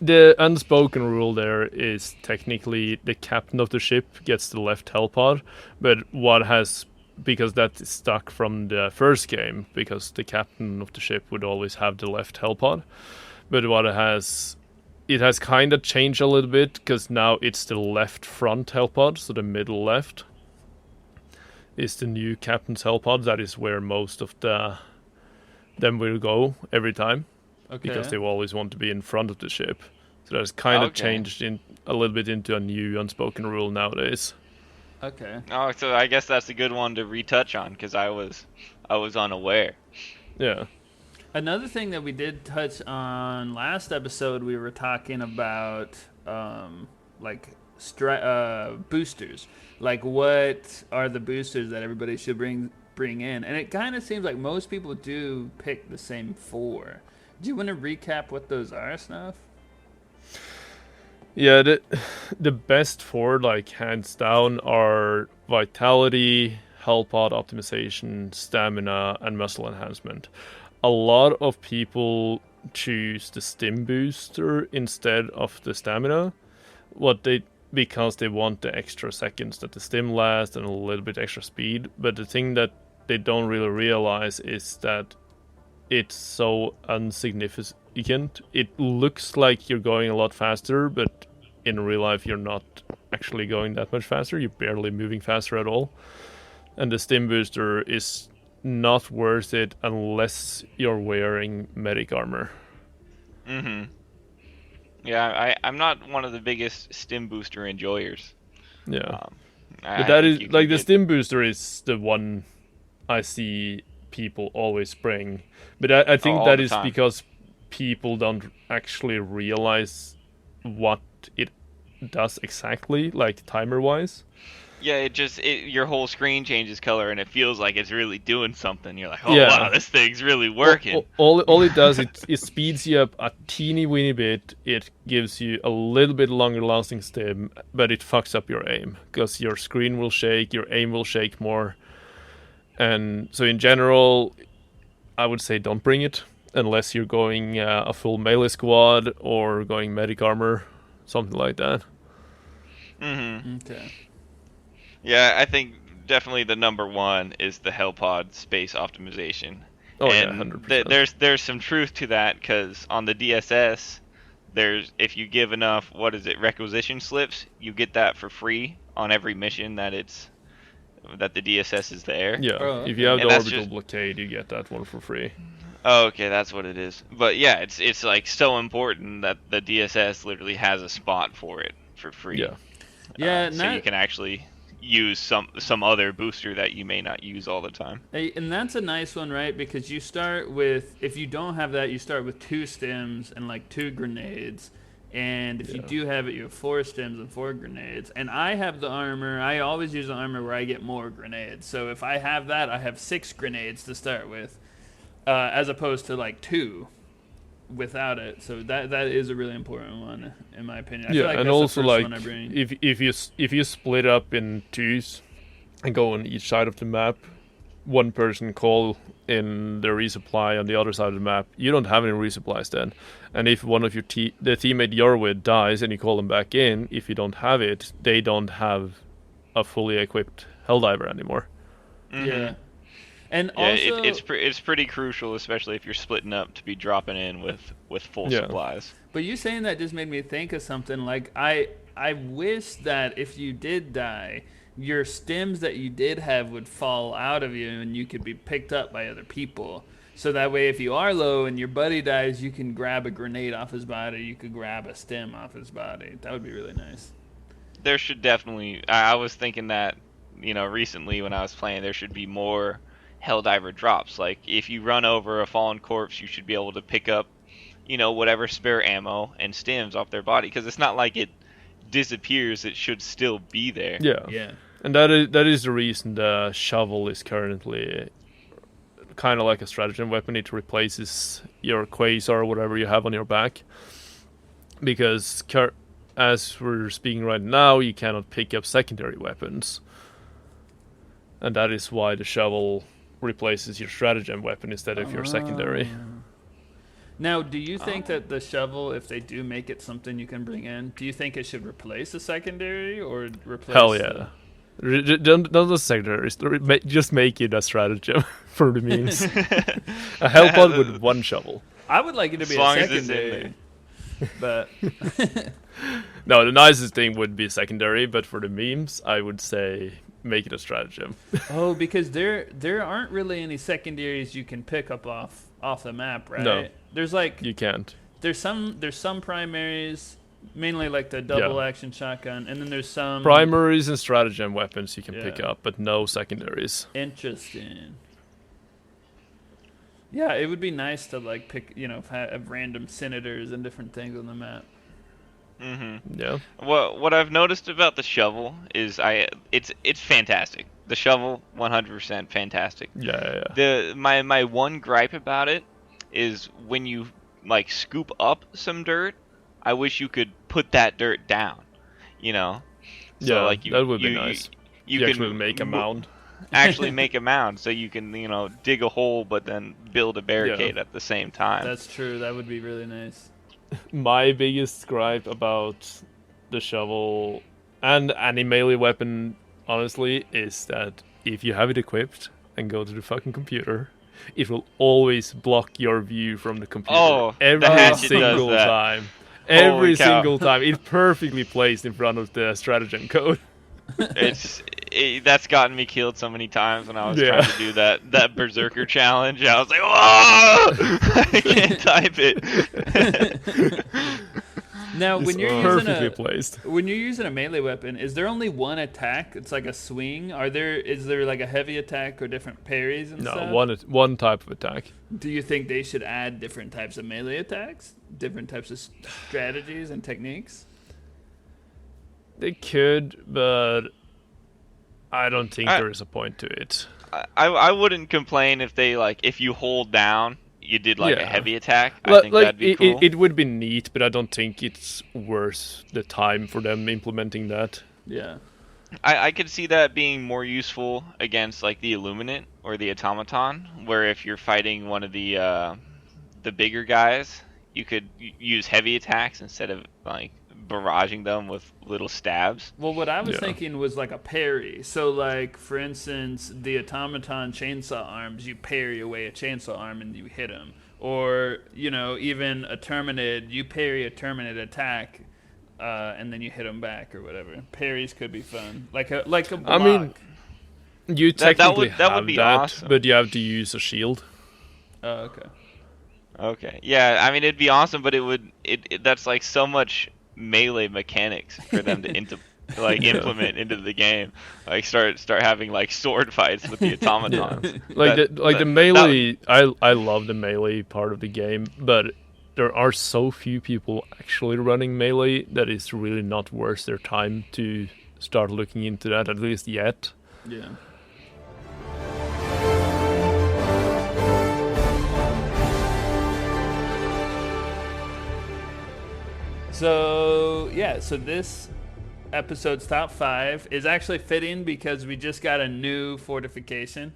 The unspoken rule there is technically the captain of the ship gets the left Hell Pod, but because that's stuck from the first game, because the captain of the ship would always have the left Hell Pod. But it has kind of changed a little bit, because now it's the left front Hell Pod, so the middle left is the new captain's Hell Pod. That is where most of them will go every time, because they always want to be in front of the ship. So that's kind of changed a little bit into a new unspoken rule nowadays. Okay. Oh, so I guess that's a good one to retouch on, because I was unaware. Yeah. Another thing that we did touch on last episode, we were talking about boosters. Like, what are the boosters that everybody should bring in? And it kind of seems like most people do pick the same 4. Do you want to recap what those are, Snuff? Yeah, the best 4, like, hands down, are Vitality, Hell Pod Optimization, Stamina, and Muscle Enhancement. A lot of people choose the Stim Booster instead of the Stamina, because they want the extra seconds that the Stim lasts and a little bit extra speed. But the thing that they don't really realize is that it's so insignificant. It looks like you're going a lot faster, but in real life you're not actually going that much faster. You're barely moving faster at all. And the Stim Booster is not worth it unless you're wearing medic armor. Mm-hmm. Yeah, I'm not one of the biggest Stim Booster enjoyers. Yeah. But that is, like, the Stim Booster is the one I see people always bring. But I think that is because people don't actually realize what it does exactly, like timer-wise. Yeah, your whole screen changes color and it feels like it's really doing something. You're like, wow, this thing's really working. All it does, it speeds you up a teeny weeny bit. It gives you a little bit longer lasting stim, but it fucks up your aim, because your screen will shake, your aim will shake more. And so in general, I would say don't bring it unless you're going a full melee squad or going medic armor, something like that. Mm-hmm. Okay. Yeah, I think definitely the number one is the Hell Pod space optimization. Oh, and yeah, 100%. There's some truth to that, because on the DSS, if you give enough, requisition slips, you get that for free on every mission that the DSS is there. Yeah, if you have the orbital blockade, you get that one for free. Oh, okay, that's what it is. But yeah, it's like so important that the DSS literally has a spot for it for free. Yeah. Yeah, so you can actually use some other booster that you may not use all the time. And that's a nice one, right? Because you start with, if you don't have that, you start with 2 stims and like 2 grenades. And if you do have it, you have 4 stims and 4 grenades. And I have the armor. I always use the armor where I get more grenades. So if I have that, I have 6 grenades to start with, as opposed to like 2 without it. So that is a really important one, in my opinion. I feel like and that's also, the first like, one I bring. if you split up in 2s and go on each side of the map, one person call in the resupply on the other side of the map, you don't have any resupplies then. And if one of your the teammate you're with dies and you call them back in, if you don't have it, they don't have a fully equipped Helldiver anymore. Mm-hmm. Yeah. And yeah, also, it's pretty crucial, especially if you're splitting up, to be dropping in with full supplies. But you saying that just made me think of something. Like, I wish that if you did die, your stims that you did have would fall out of you and you could be picked up by other people. So that way, if you are low and your buddy dies, you can grab a grenade off his body. You could grab a stim off his body. That would be really nice. There should definitely. I was thinking that, recently when I was playing, there should be more Helldiver drops. Like, if you run over a fallen corpse, you should be able to pick up, whatever spare ammo and stims off their body. Because it's not like it disappears. It should still be there. Yeah. And that is the reason the shovel is currently kind of like a stratagem weapon. It replaces your quasar or whatever you have on your back, because as we're speaking right now, you cannot pick up secondary weapons, and that is why the shovel replaces your stratagem weapon instead of your secondary. Now, do you think that the shovel, if they do make it something you can bring in, do you think it should replace the secondary or replace? Hell yeah. Don't the secondaries. Just make it a stratagem for the memes. A hell pod with one shovel. I would like it to be a secondary. But no, the nicest thing would be secondary, but for the memes, I would say make it a stratagem. Oh, because there aren't really any secondaries you can pick up off the map, right? No, there's like you can't. There's some primaries, mainly like the double action shotgun, and then there's some primaries and stratagem weapons you can pick up, but no secondaries. Interesting. Yeah, it would be nice to like pick, have random senators and different things on the map. Mm-hmm. Yeah. Well, what I've noticed about the shovel is it's fantastic. The shovel, 100% fantastic. Yeah. My one gripe about it is when you like scoop up some dirt, I wish you could put that dirt down. So, yeah, like that would be nice. You can actually make a mound. Actually make a mound, so you can dig a hole, but then build a barricade at the same time. That's true. That would be really nice. My biggest gripe about the shovel and any melee weapon, honestly, is that if you have it equipped and go to the fucking computer, it will always block your view from the computer every single time. Every single time. It's perfectly placed in front of the stratagem code. That's gotten me killed so many times when I was trying to do that berserker challenge. I was like, "Oh, I can't type it." Now, it's when you're using a melee weapon, is there only one attack? It's like a swing. Is there like a heavy attack or different parries and stuff? No, one type of attack. Do you think they should add different types of melee attacks, different types of strategies and techniques? They could, but I don't think there is a point to it. I wouldn't complain if you hold down, you did a heavy attack. I think that'd be cool. It would be neat, but I don't think it's worth the time for them implementing that. Yeah. I could see that being more useful against the Illuminate or the Automaton, where if you're fighting one of the bigger guys, you could use heavy attacks instead of barraging them with little stabs. Well, what I was thinking was like a parry. So for instance, the Automaton chainsaw arms, you parry away a chainsaw arm and you hit him. Or, even a Terminid, you parry a Terminid attack and then you hit him back or whatever. Parries could be fun. Like a block. I mean, you technically that would be awesome. But you have to use a shield. Oh, okay. Okay. Yeah, I mean, it'd be awesome, but that's so much melee mechanics for them to implement into the game. Start having sword fights with the automatons. The melee. I love the melee part of the game, but there are so few people actually running melee that it's really not worth their time to start looking into that, at least yet. Yeah. So this episode's top 5 is actually fitting because we just got a new fortification,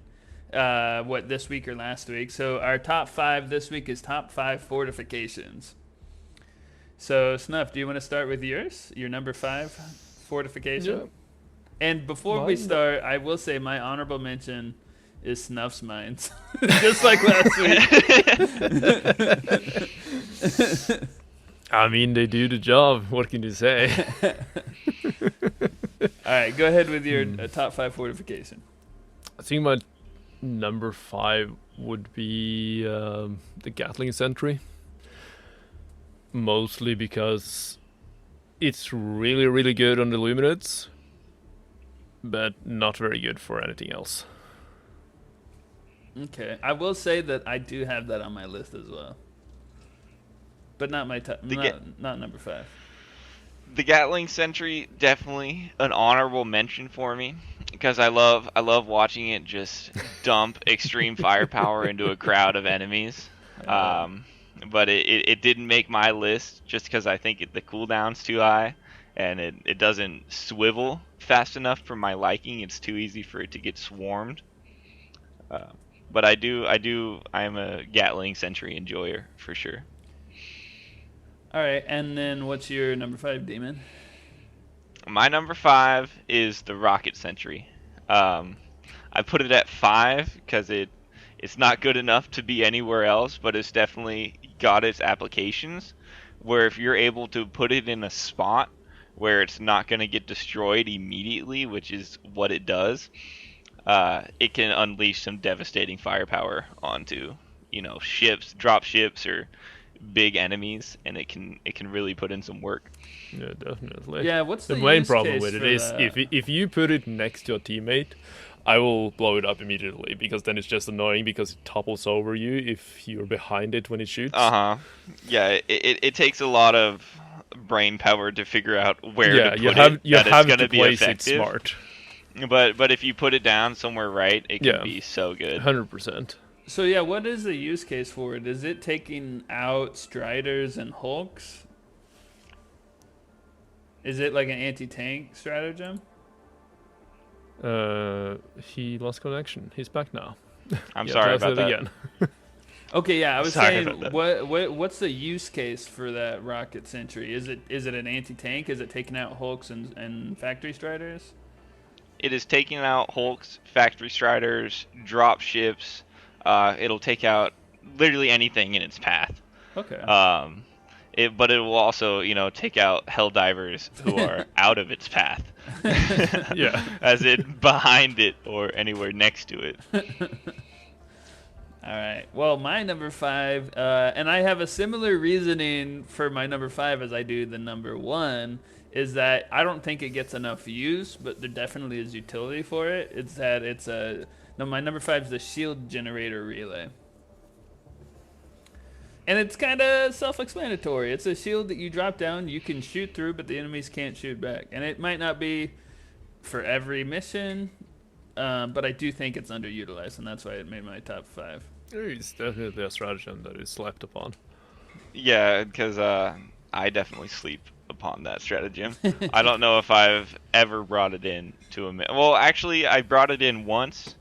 this week or last week. So our top 5 this week is top 5 fortifications. So Snuff, do you want to start with yours? Your number 5 fortification? Yeah. And before we start, I will say my honorable mention is Snuff's mines, just like last week. I mean, they do the job. What can you say? All right, go ahead with your top 5 fortification. I think my number 5 would be the Gatling Sentry. Mostly because it's really, really good on the Illuminates, but not very good for anything else. Okay, I will say that I do have that on my list as well, but not my top. Not number 5. The Gatling Sentry, definitely an honorable mention for me, because I love watching it just dump extreme firepower into a crowd of enemies. But it didn't make my list just because I think the cooldown's too high, and it doesn't swivel fast enough for my liking. It's too easy for it to get swarmed. But I'm a Gatling Sentry enjoyer for sure. All right, and then what's your number 5, Demon? My number 5 is the Rocket Sentry. I put it at 5 because it's not good enough to be anywhere else, but it's definitely got its applications where if you're able to put it in a spot where it's not going to get destroyed immediately, which is what it does, it can unleash some devastating firepower onto, ships, drop ships, or big enemies, and it can really put in some work. Yeah, definitely. Yeah, what's the main use problem case with it for is that? if you put it next to a teammate, I will blow it up immediately, because then it's just annoying because it topples over you if you're behind it when it shoots. Yeah, it takes a lot of brain power to figure out where to put you have it's going to be place effective. it smart. But if you put it down somewhere right, it can be so good. 100%. So yeah, what is the use case for it? Is it taking out Striders and Hulks? Is it like an anti-tank stratagem? He lost connection. He's back now. I'm sorry about that. Again. Okay, yeah, I was Sorry saying, about that. what's the use case for that Rocket Sentry? Is it an anti-tank? Is it taking out Hulks and Factory Striders? It is taking out Hulks, Factory Striders, drop ships. It'll take out literally anything in its path. Okay. But it will also, take out Helldivers who are out of its path. Yeah. As it behind it or anywhere next to it. All right. Well, my number 5, and I have a similar reasoning for my number 5 as I do the number 1, is that I don't think it gets enough use, but there definitely is utility for it. It's that my number 5 is the shield generator relay. And it's kind of self-explanatory. It's a shield that you drop down, you can shoot through, but the enemies can't shoot back. And it might not be for every mission, but I do think it's underutilized, and that's why it made my top 5. It's definitely a stratagem that is slept upon. Yeah, because I definitely sleep upon that stratagem. I don't know if I've ever brought it in to a... Well, actually, I brought it in once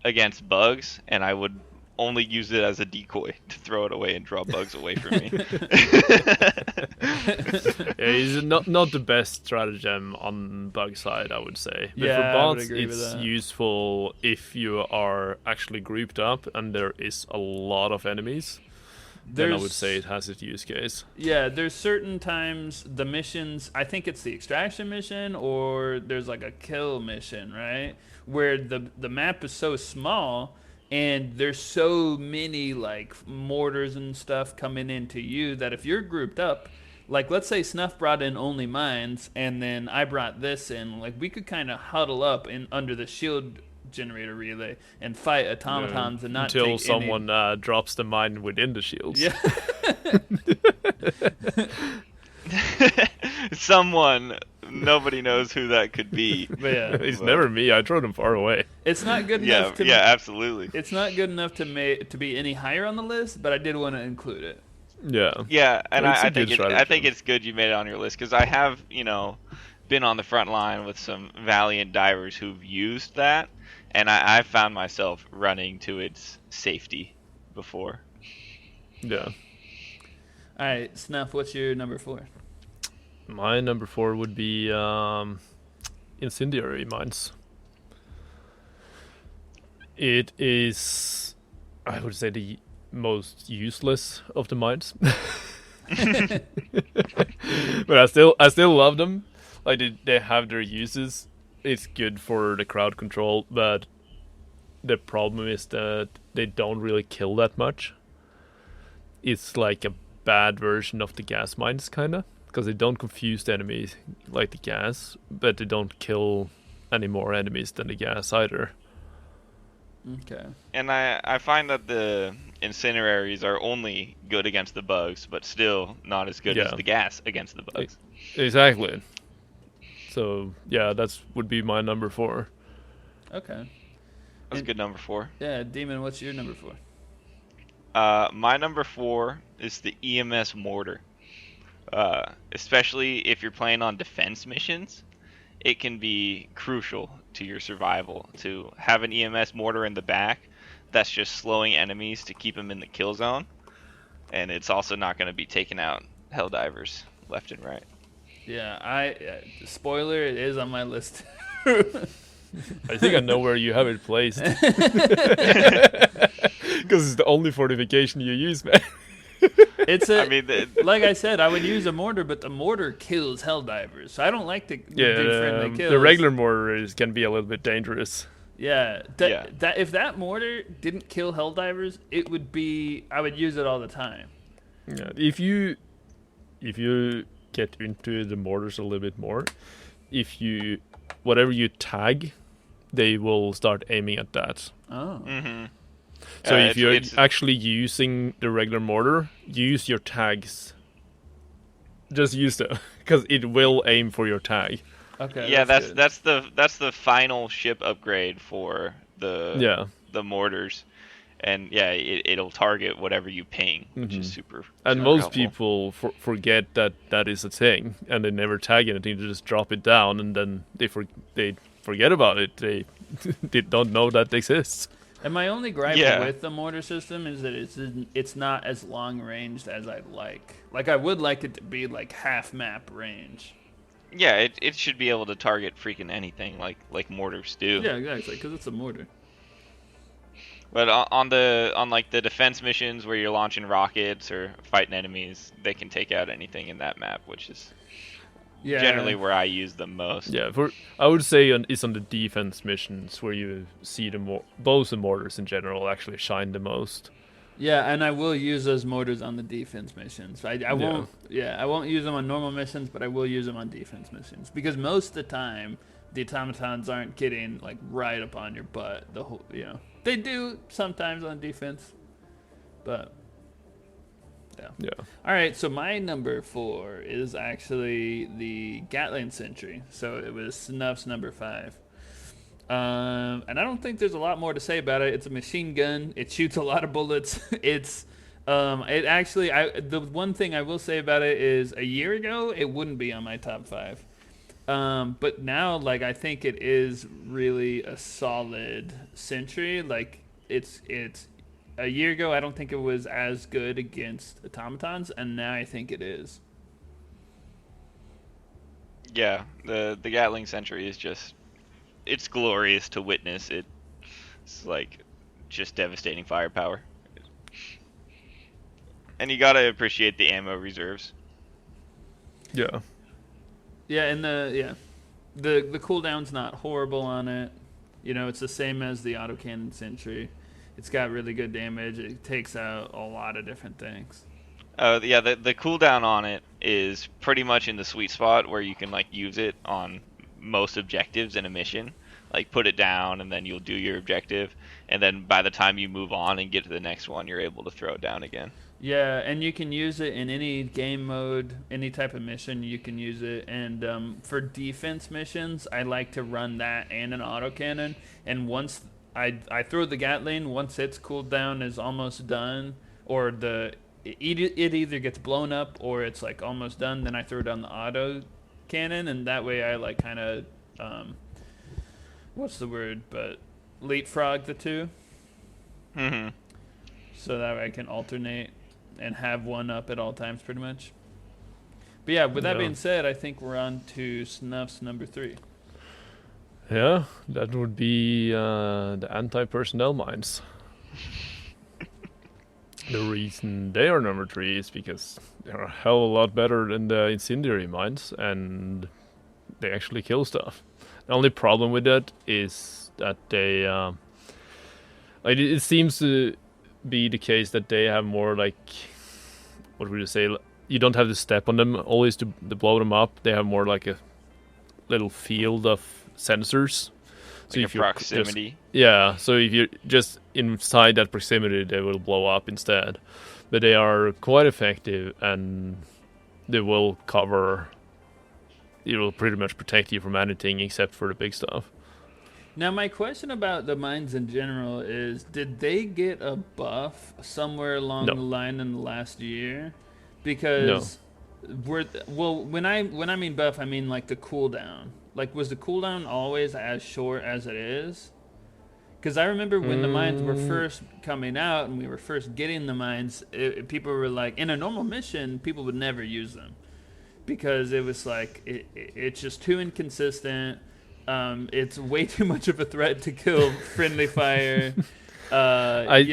against bugs, and I would only use it as a decoy to throw it away and draw bugs away from me. It's not the best stratagem on bug side, I would say. But for bots, it's useful if you are actually grouped up and there is a lot of enemies. Then I would say it has its use case. Yeah, there's certain times the missions, I think it's the extraction mission or there's like a kill mission, right? Where the map is so small and there's so many like mortars and stuff coming into you that if you're grouped up, like let's say Snuff brought in only mines and then I brought this in, like we could kind of huddle up under the shield generator relay and fight automatons and not until take someone drops the mine within the shields. Yeah. Someone, nobody knows who that could be. But yeah, it's never me. I throw them far away. It's not good enough. Yeah, absolutely. It's not good enough to be any higher on the list, but I did want to include it. Yeah, and I think it's good you made it on your list because I have been on the front line with some valiant divers who've used that, and I found myself running to its safety before. Yeah. All right, Snuff, what's your number 4? My number 4 would be incendiary mines. It is, I would say, the most useless of the mines. But I still love them. Like they have their uses, it's good for the crowd control, but the problem is that they don't really kill that much. It's like a bad version of the gas mines, kinda, because they don't confuse the enemies like the gas, but they don't kill any more enemies than the gas either. Okay. And I find that the incineraries are only good against the bugs, but still not as good as the gas against the bugs. Exactly. So yeah, that's would be my number 4. Okay. That's a good number 4. Yeah, Demon, what's your number 4? My number 4 is the EMS mortar. Especially if you're playing on defense missions, it can be crucial to your survival to have an EMS mortar in the back that's just slowing enemies to keep them in the kill zone, and it's also not going to be taking out Helldivers left and right. Yeah, spoiler, it is on my list. I think I know where you have it placed. Because it's the only fortification you use, man. Like I said, I would use a mortar, but the mortar kills Helldivers, so I don't like to do friendly kills. The regular mortar can be a little bit dangerous. Yeah, that if that mortar didn't kill Helldivers, I would use it all the time. Yeah, if you get into the mortars a little bit more, whatever you tag, they will start aiming at that. Oh. Mm-hmm. So if you're actually using the regular mortar, use your tags. Just use them, because it will aim for your tag. Okay. Yeah, that's the final ship upgrade for the mortars, and yeah, it'll target whatever you ping, which is super. And most people forget that is a thing, and they never tag anything. They just drop it down, and then they forget about it. They don't know that exists. And my only gripe with the mortar system is that it's not as long ranged as I'd like. Like, I would like it to be like half map range. Yeah, it should be able to target freaking anything like mortars do. Yeah, exactly, because it's a mortar. But on like the defense missions where you're launching rockets or fighting enemies, they can take out anything in that map, which is generally where I use them most. Yeah, I would say it's on the defense missions where you see both the mortars in general actually shine the most. Yeah, and I will use those mortars on the defense missions. I won't. Yeah, I won't use them on normal missions, but I will use them on defense missions because most of the time the automatons aren't getting like right up on your butt. They do sometimes on defense, but. Yeah. All right, so my number 4 is actually the Gatling Sentry. So it was Snuff's number 5. And I don't think there's a lot more to say about it. It's a machine gun. It shoots a lot of bullets. The one thing I will say about it is a year ago, it wouldn't be on my top 5. But now, like, I think it is really a solid sentry. Like, it's a year ago, I don't think it was as good against automatons, and now I think it is. Yeah, the Gatling Sentry is it's glorious to witness. It's like just devastating firepower. And you gotta appreciate the ammo reserves. Yeah. Yeah, and the cooldown's not horrible on it. It's the same as the autocannon sentry. It's got really good damage. It takes out a lot of different things. The cooldown on it is pretty much in the sweet spot where you can like use it on most objectives in a mission. Like put it down and then you'll do your objective, and then by the time you move on and get to the next one, you're able to throw it down again. Yeah, and you can use it in any game mode, any type of mission you can use it. And for defense missions, I like to run that and an autocannon. And once I throw the Gatling, once its cooldown is almost done, or it either gets blown up or it's like almost done, then I throw down the auto cannon, and that way I like kind of what's the word? But leapfrog the two. Mm-hmm. So that way I can alternate and have one up at all times, pretty much. But yeah, with that being said, I think we're on to Snuff's number 3. Yeah, that would be the anti-personnel mines. The reason they are number 3 is because they're a hell of a lot better than the incendiary mines, and they actually kill stuff. The only problem with that is that they, like it seems to be the case that they have more like, what would you say? You don't have to step on them always to blow them up. They have more like a little field of sensors. So like if you're proximity. So if you're just inside that proximity, they will blow up instead. But they are quite effective, and they will cover. It will pretty much protect you from anything except for the big stuff. Now, my question about the mines in general is: did they get a buff somewhere along the line in the last year? Because when I mean buff, I mean like the cooldown. Like, was the cooldown always as short as it is? Because I remember when the mines were first coming out and we were first getting the mines, people were like, in a normal mission, people would never use them. Because it was like, it's just too inconsistent. It's way too much of a threat to kill friendly fire. I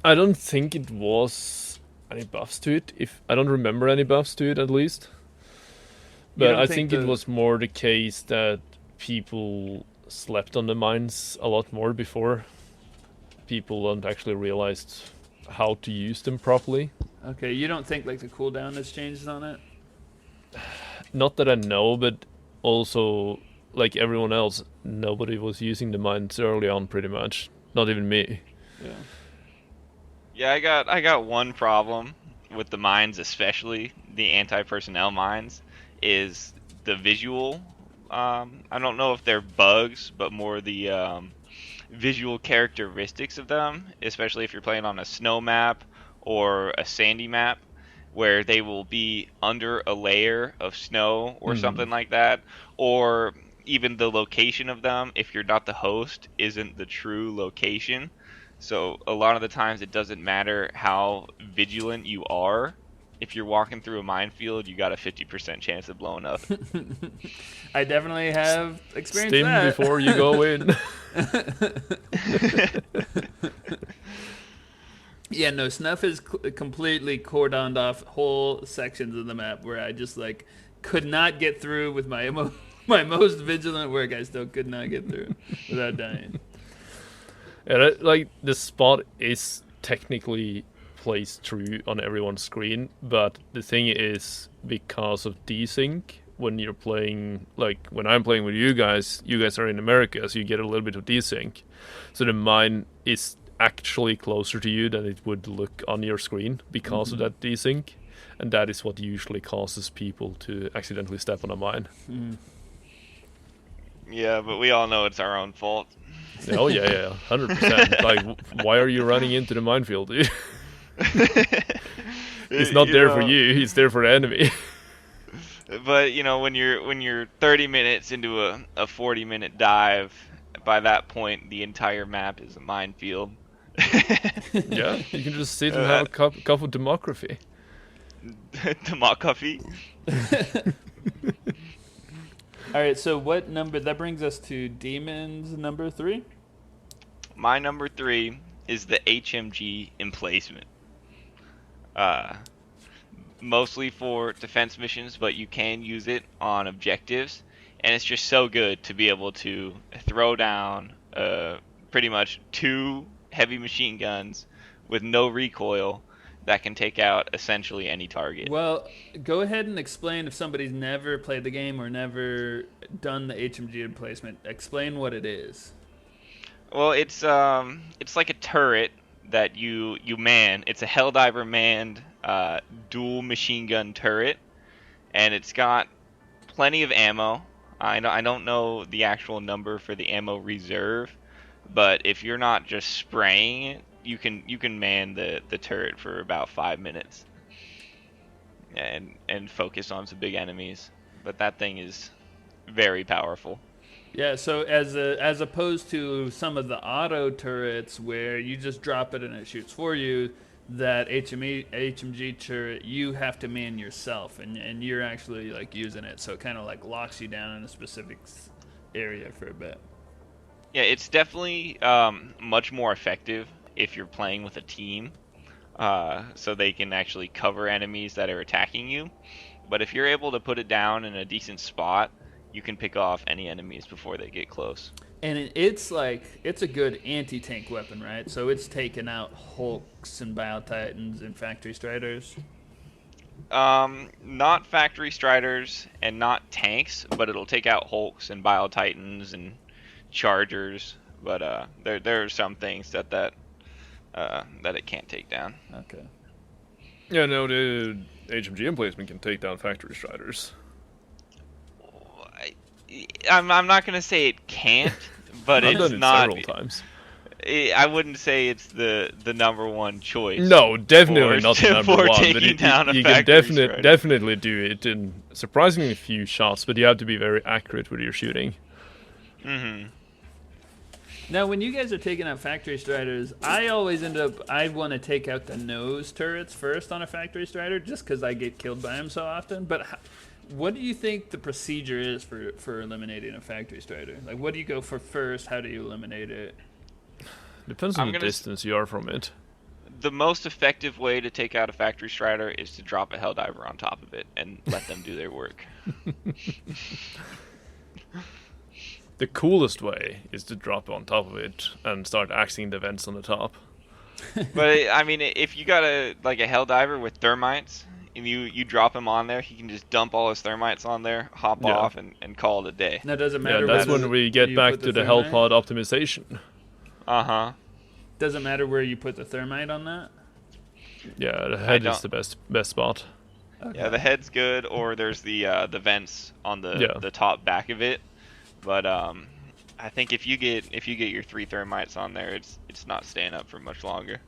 don't think it was any buffs to it. I don't remember any buffs to it, at least. But I think it was more the case that people slept on the mines a lot more before. People don't actually realize how to use them properly. Okay, you don't think like the cooldown has changed on it? Not that I know, but also like everyone else, nobody was using the mines early on pretty much. Not even me. Yeah, I got one problem with the mines, especially the anti-personnel mines, is the visual. I don't know if they're bugs, but more the visual characteristics of them, especially if you're playing on a snow map or a sandy map, where they will be under a layer of snow or something like that, or even the location of them, if you're not the host, isn't the true location. So a lot of the times it doesn't matter how vigilant you are. If you're walking through a minefield, you got a 50% chance of blowing up. I definitely have experienced Stim that. before you go in. Yeah, no, Snuff has completely cordoned off whole sections of the map where I just like could not get through with my my most vigilant work. I still could not get through without dying. Yeah, like the spot is technically placed true on everyone's screen, but the thing is, because of desync, when you're playing, like when I'm playing with you guys are in America, so you get a little bit of desync. So the mine is actually closer to you than it would look on your screen because of that desync, and that is what usually causes people to accidentally step on a mine. Yeah, but we all know it's our own fault. Oh yeah, 100%. Like, why are you running into the minefield, dude? It's not there for you, it's there for the enemy. But when you're 30 minutes into a 40-minute dive, by that point the entire map is a minefield. Yeah, you can just sit and have a cup of democracy. Democracy. All right, so what number? That brings us to Demon's number 3. My number 3 is the HMG emplacement. Mostly for defense missions, but you can use it on objectives, and it's just so good to be able to throw down pretty much 2 heavy machine guns with no recoil that can take out essentially any target. Well, go ahead and explain, if somebody's never played the game or never done the HMG emplacement, explain what it is. Well, it's like a turret that you man. It's a Helldiver manned dual machine gun turret, and it's got plenty of ammo. I don't know the actual number for the ammo reserve, but if you're not just spraying it, you can man the turret for about 5 minutes and focus on some big enemies. But that thing is very powerful. Yeah, so as opposed to some of the auto turrets where you just drop it and it shoots for you, that HMG turret, you have to man yourself, and you're actually like using it, so it kind of like locks you down in a specific area for a bit. Yeah, it's definitely much more effective if you're playing with a team, so they can actually cover enemies that are attacking you. But if you're able to put it down in a decent spot, you can pick off any enemies before they get close. And it's a good anti-tank weapon, right? So it's taken out Hulks and Bio-Titans and Factory Striders. Not Factory Striders and not tanks, but it'll take out Hulks and Bio-Titans and Chargers. But there are some things that it can't take down. Okay. Yeah, no, the HMG emplacement can take down Factory Striders. I'm not gonna say it can't, but I've it's done it not. several times. I wouldn't say it's the number one choice. No, definitely not the number one. But taking down a you can Factory Strider. definitely do it in surprisingly few shots, but you have to be very accurate with your shooting. Mm-hmm. Now, when you guys are taking out Factory Striders, I always I want to take out the nose turrets first on a Factory Strider, just because I get killed by them so often. But what do you think the procedure is for eliminating a Factory Strider? Like, what do you go for first? How do you eliminate it? Depends on the distance you are from it. The most effective way to take out a Factory Strider is to drop a Helldiver on top of it and let them do their work. The coolest way is to drop on top of it and start axing the vents on the top. But I mean, if you got a Helldiver with thermites and you drop him on there, he can just dump all his thermites on there, hop off, and call it a day. Now, does it matter? Yeah, that's when we get back to the Hellpod optimization. Doesn't matter where you put the thermite on that? Yeah, the head is the best spot. Okay. Yeah, the head's good, or there's the vents on the top back of it. But I think if you get your 3 thermites on there, it's not staying up for much longer.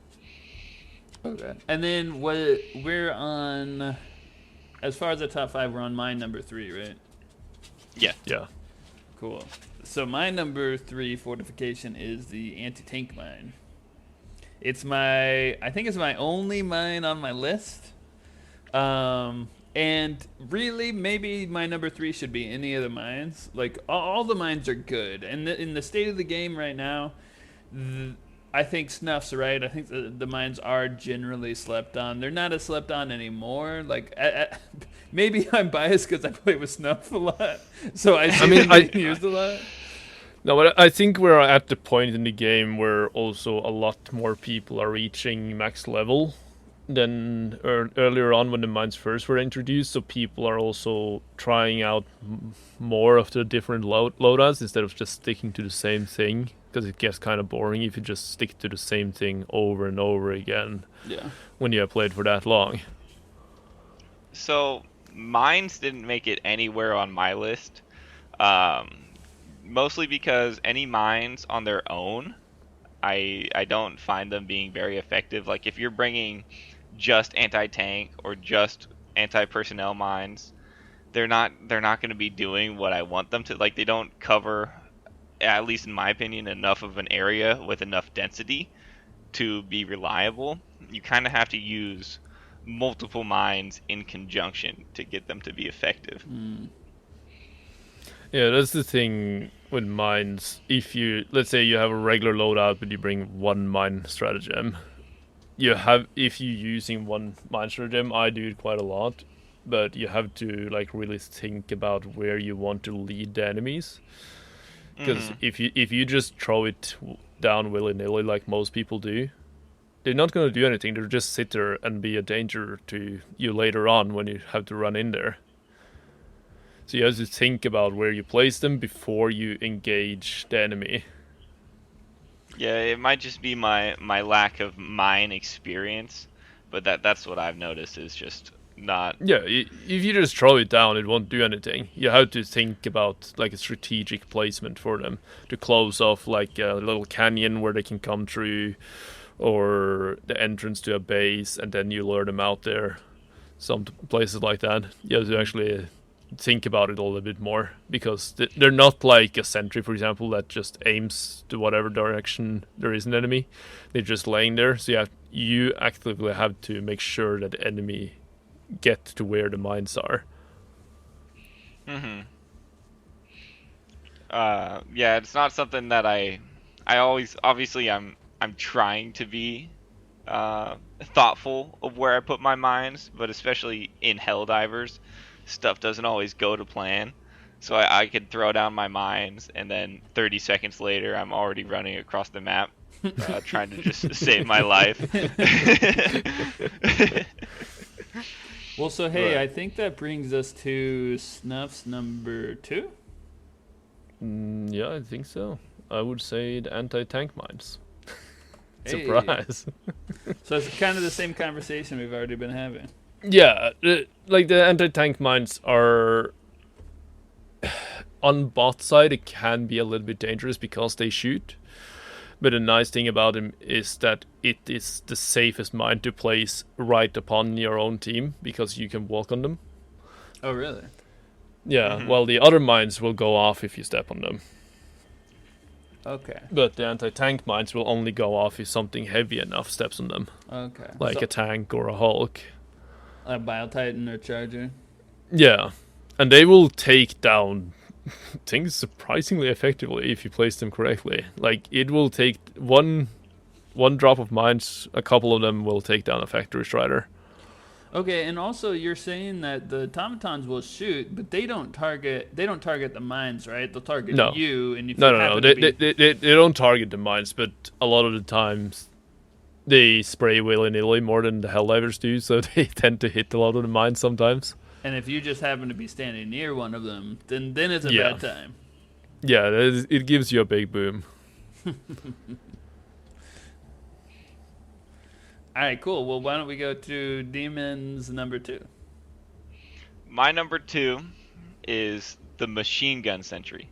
Okay. And then we're on, as far as the top 5, we're on mine number 3, right? Yeah. Yeah. Cool. So my number 3 fortification is the anti-tank mine. I think it's my only mine on my list. And really, maybe my number 3 should be any of the mines. Like, all the mines are good. And in the state of the game right now, I think Snuff's right. I think the mines are generally slept on. They're not as slept on anymore. Like, maybe I'm biased because I play with Snuff a lot. So I being used a lot. No, but I think we're at the point in the game where also a lot more people are reaching max level than earlier on when the mines first were introduced. So people are also trying out more of the different loadouts instead of just sticking to the same thing, because it gets kind of boring if you just stick to the same thing over and over again. Yeah. When you have played for that long. So mines didn't make it anywhere on my list. Mostly because any mines on their own, I don't find them being very effective. Like, if you're bringing just anti-tank or just anti-personnel mines, they're not going to be doing what I want them to. Like, they don't cover, at least in my opinion, enough of an area with enough density to be reliable. You kind of have to use multiple mines in conjunction to get them to be effective. Yeah, that's the thing with mines. Let's say you have a regular loadout, but you bring one mine stratagem. If you're using one mine stratagem, I do it quite a lot, but you have to really think about where you want to lead the enemies. Because if you just throw it down willy-nilly like most people do, they're not going to do anything. They'll just sit there and be a danger to you later on when you have to run in there. So you have to think about where you place them before you engage the enemy. Yeah, it might just be my lack of mine experience, but that's what I've noticed is just not... Yeah, if you just throw it down, it won't do anything. You have to think about a strategic placement for them to close off a little canyon where they can come through, or the entrance to a base, and then you lure them out there. Some places like that. You have to actually think about it a little bit more, because they're not like a sentry, for example, that just aims to whatever direction there is an enemy. They're just laying there, so you actively have to make sure that the enemy get to where the mines are. Yeah, it's not something that I always, obviously I'm trying to be thoughtful of where I put my mines, but especially in Helldivers, stuff doesn't always go to plan. So I could throw down my mines, and then 30 seconds later, I'm already running across the map, trying to just save my life. Well, so hey, Right. I think that brings us to Snuff's number 2. Yeah, I think so. I would say the anti-tank mines. Hey. Surprise. So it's kind of the same conversation we've already been having. Yeah, like the anti-tank mines are on bot side. It can be a little bit dangerous because they shoot. But the nice thing about them is that it is the safest mine to place right upon your own team because you can walk on them. Oh, really? Yeah, well, the other mines will go off if you step on them. Okay. But the anti-tank mines will only go off if something heavy enough steps on them. Okay. Like So, a tank or a Hulk. a Bile-Titan or Charger. Yeah, and they will take down things surprisingly effectively if you place them correctly. Like, it will take one drop of mines, a couple of them will take down a factory strider. Okay, and also you're saying that the automatons will shoot, but they don't target the mines, right? They'll target No. you, and if you No. happen to be... They don't target the mines, but a lot of the times they spray willy-nilly more than the Helldivers do, so they tend to hit a lot of the mines sometimes. And if you just happen to be standing near one of them, then it's a Yeah. bad time. Yeah, it gives you a big boom. All right, cool. Well, why don't we go to Demon's number 2? My number 2 is the machine gun sentry.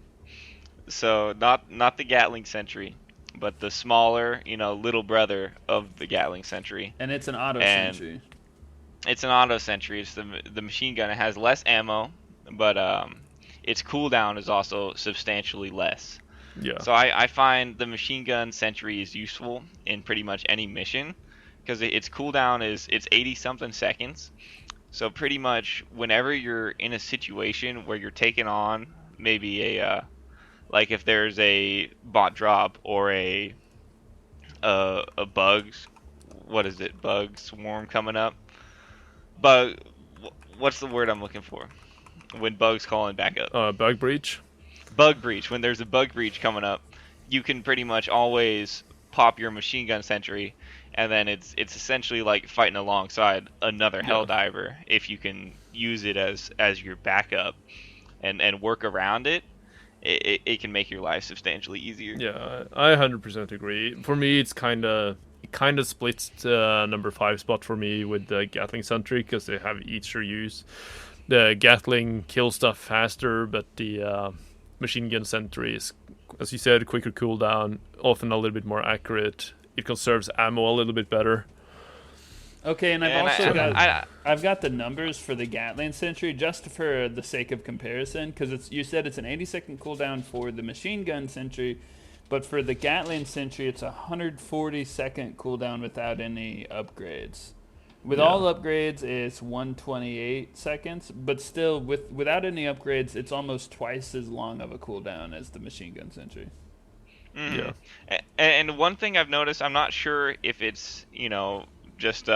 So not the Gatling sentry, but the smaller, little brother of the Gatling sentry. And it's an auto And sentry. It's an auto sentry. It's the machine gun. It has less ammo, but its cooldown is also substantially less. Yeah. So I find the machine gun sentry is useful in pretty much any mission because its cooldown is 80 something seconds. So pretty much whenever you're in a situation where you're taking on maybe a like if there's a bot drop or a bugs, what is it? Bug swarm coming up. Bug, what's the word I'm looking for? When bugs calling back up. Bug breach. Bug breach. When there's a bug breach coming up, you can pretty much always pop your machine gun sentry, and then it's essentially like fighting alongside another Helldiver if you can use it as your backup and work around it. It can make your life substantially easier. Yeah, I 100% agree. For me, it kind of splits the number 5 spot for me with the Gatling sentry because they have each their use. The Gatling kills stuff faster, but the machine gun sentry is, as you said, quicker cooldown, often a little bit more accurate. It conserves ammo a little bit better. Okay, and I've got the numbers for the Gatling sentry just for the sake of comparison, because you said it's an 80-second cooldown for the machine gun sentry, but for the Gatling sentry it's a 140-second cooldown without any upgrades. With all upgrades, it's 128 seconds, but still, without any upgrades, it's almost twice as long of a cooldown as the machine gun sentry. Mm-hmm. Yeah. And one thing I've noticed, I'm not sure if it's just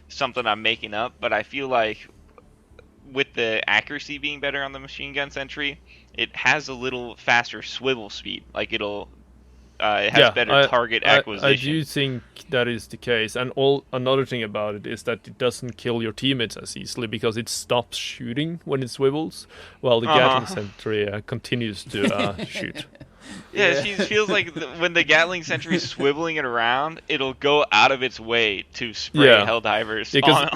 something I'm making up, but I feel like with the accuracy being better on the machine gun sentry, it has a little faster swivel speed. Like it has better target acquisition. I do think that is the case, and another thing about it is that it doesn't kill your teammates as easily because it stops shooting when it swivels, while the Gatling sentry continues to shoot. Yeah, she feels like when the Gatling sentry is swiveling it around, it'll go out of its way to spray Helldivers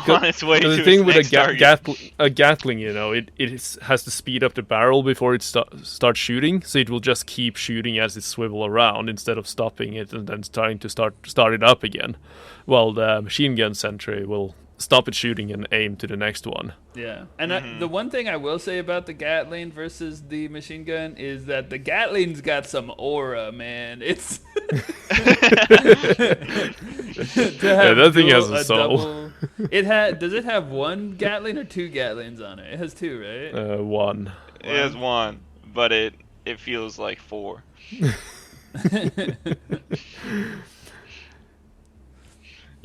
on its way to its next target. The thing with a Gatling, it has to speed up the barrel before it starts shooting, so it will just keep shooting as it swivels around instead of stopping it and then trying to start it up again. While the machine gun sentry will stop it shooting and aim to the next one. Yeah, and the one thing I will say about the Gatling versus the machine gun is that the Gatling's got some aura, man. It's that thing has a soul. Does it have one Gatling or 2 Gatlings on it? It has 2, right? One. It has 1, but it feels like 4.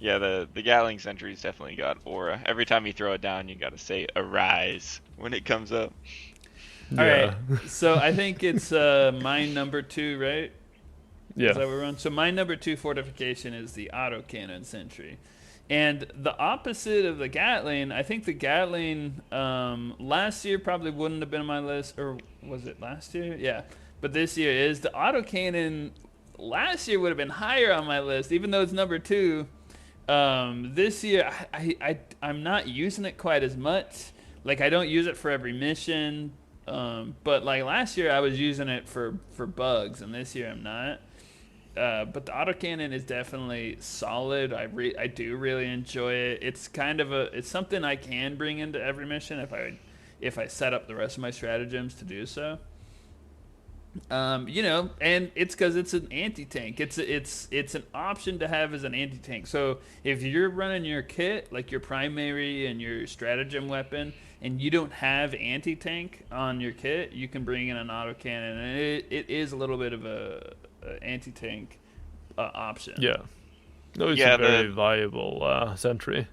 Yeah, the Gatling sentry's definitely got aura. Every time you throw it down, you gotta say "arise" when it comes up. All right. So I think it's my number 2, right? Yeah. Is that what we're on? So my number 2 fortification is the autocannon sentry. And the opposite of the Gatling, I think the Gatling last year probably wouldn't have been on my list, or was it last year? Yeah. But this year is. The autocannon last year would have been higher on my list, even though it's number 2. This year, I'm not using it quite as much. Like, I don't use it for every mission. But like last year, I was using it for bugs, and this year I'm not. But the autocannon is definitely solid. I do really enjoy it. It's kind of it's something I can bring into every mission if I set up the rest of my stratagems to do so. And it's because it's an anti-tank. It's an option to have as an anti-tank. So if you're running your kit, like your primary and your stratagem weapon, and you don't have anti-tank on your kit, you can bring in an autocannon, and it is a little bit of a anti-tank option. Yeah. No, it's a very viable sentry.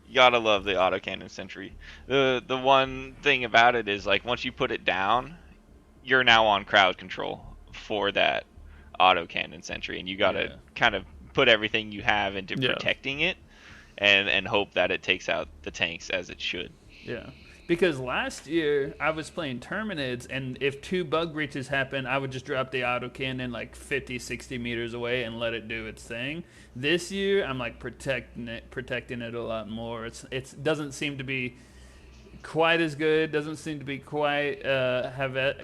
You gotta love the autocannon sentry. The one thing about it is, like, once you put it down, you're now on crowd control for that autocannon sentry, and you gotta kind of put everything you have into protecting it, and hope that it takes out the tanks as it should. Yeah. Because last year, I was playing Terminids, and if 2 bug breaches happened, I would just drop the autocannon like 50, 60 meters away and let it do its thing. This year, I'm like protecting it a lot more. It doesn't seem to be quite as good, doesn't seem to be quite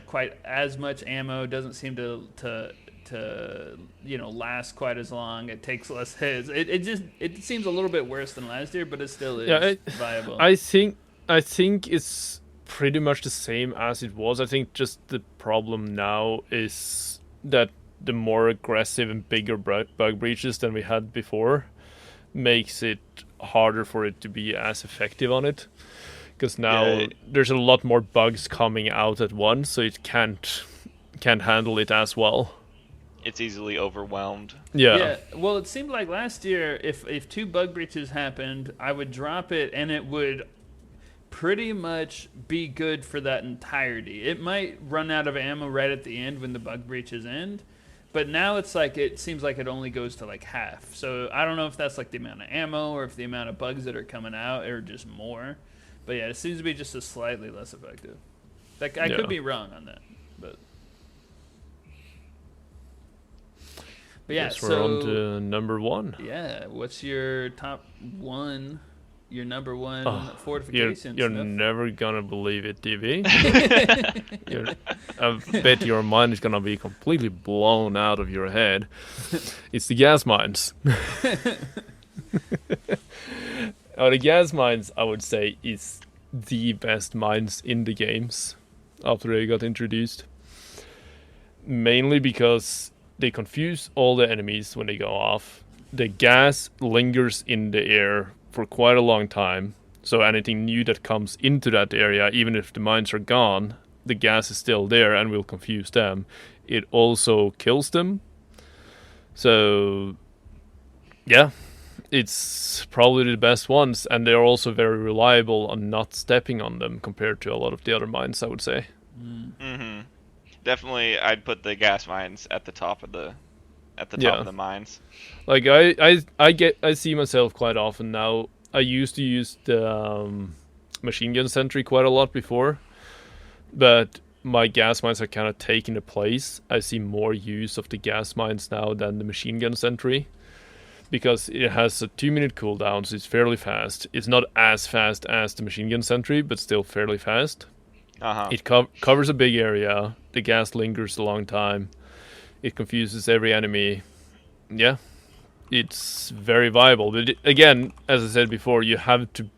quite as much ammo, doesn't seem to last quite as long. It takes less hits. It seems a little bit worse than last year, but it still is viable. I think it's pretty much the same as it was. I think just the problem now is that the more aggressive and bigger bug breaches than we had before makes it harder for it to be as effective on it. Because now there's a lot more bugs coming out at once, so it can't handle it as well. It's easily overwhelmed. Yeah. Well, it seemed like last year, if 2 bug breaches happened, I would drop it, and it would pretty much be good for that entirety. It might run out of ammo right at the end when the bug breaches end, but now it seems like it only goes to like half. So I don't know if that's like the amount of ammo or if the amount of bugs that are coming out are just more. But yeah, it seems to be just a slightly less effective. Like, I could be wrong on that, but yeah. Yes, we're on to number 1. Yeah, what's your top 1? Your number 1 fortifications. You're never gonna believe it, DV. I bet your mind is gonna be completely blown out of your head. It's the gas mines. The gas mines, I would say, is the best mines in the games after they got introduced. Mainly because they confuse all the enemies when they go off. The gas lingers in the air for quite a long time, so anything new that comes into that area, even if the mines are gone, the gas is still there and will confuse them. It also kills them. So, yeah, it's probably the best ones, and they're also very reliable on not stepping on them compared to a lot of the other mines, I would say. Mm-hmm. Definitely, I'd put the gas mines at the top of the of the mines. Like I see myself quite often now. I used to use the machine gun sentry quite a lot before, but my gas mines are kind of taking the place. I see more use of the gas mines now than the machine gun sentry, because it has a 2-minute cooldown, so it's fairly fast. It's not as fast as the machine gun sentry, but still fairly fast. It covers a big area. The gas lingers a long time. It confuses every enemy. Yeah, it's very viable. But again, as I said before, you have to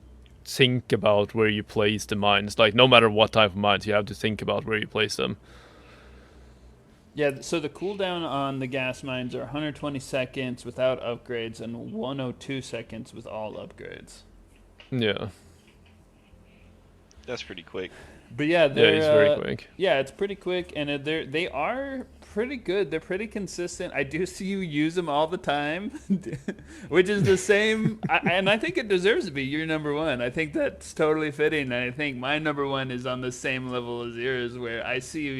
think about where you place the mines. Like, no matter what type of mines, you have to think about where you place them. Yeah, so the cooldown on the gas mines are 120 seconds without upgrades and 102 seconds with all upgrades. Yeah. That's pretty quick. But yeah, it's very quick. Yeah, it's pretty quick, and they are pretty good. They're pretty consistent. I do see you use them all the time, which is the same. And I think it deserves to be your number one. I think that's totally fitting. And I think my number one is on the same level as yours, where I see you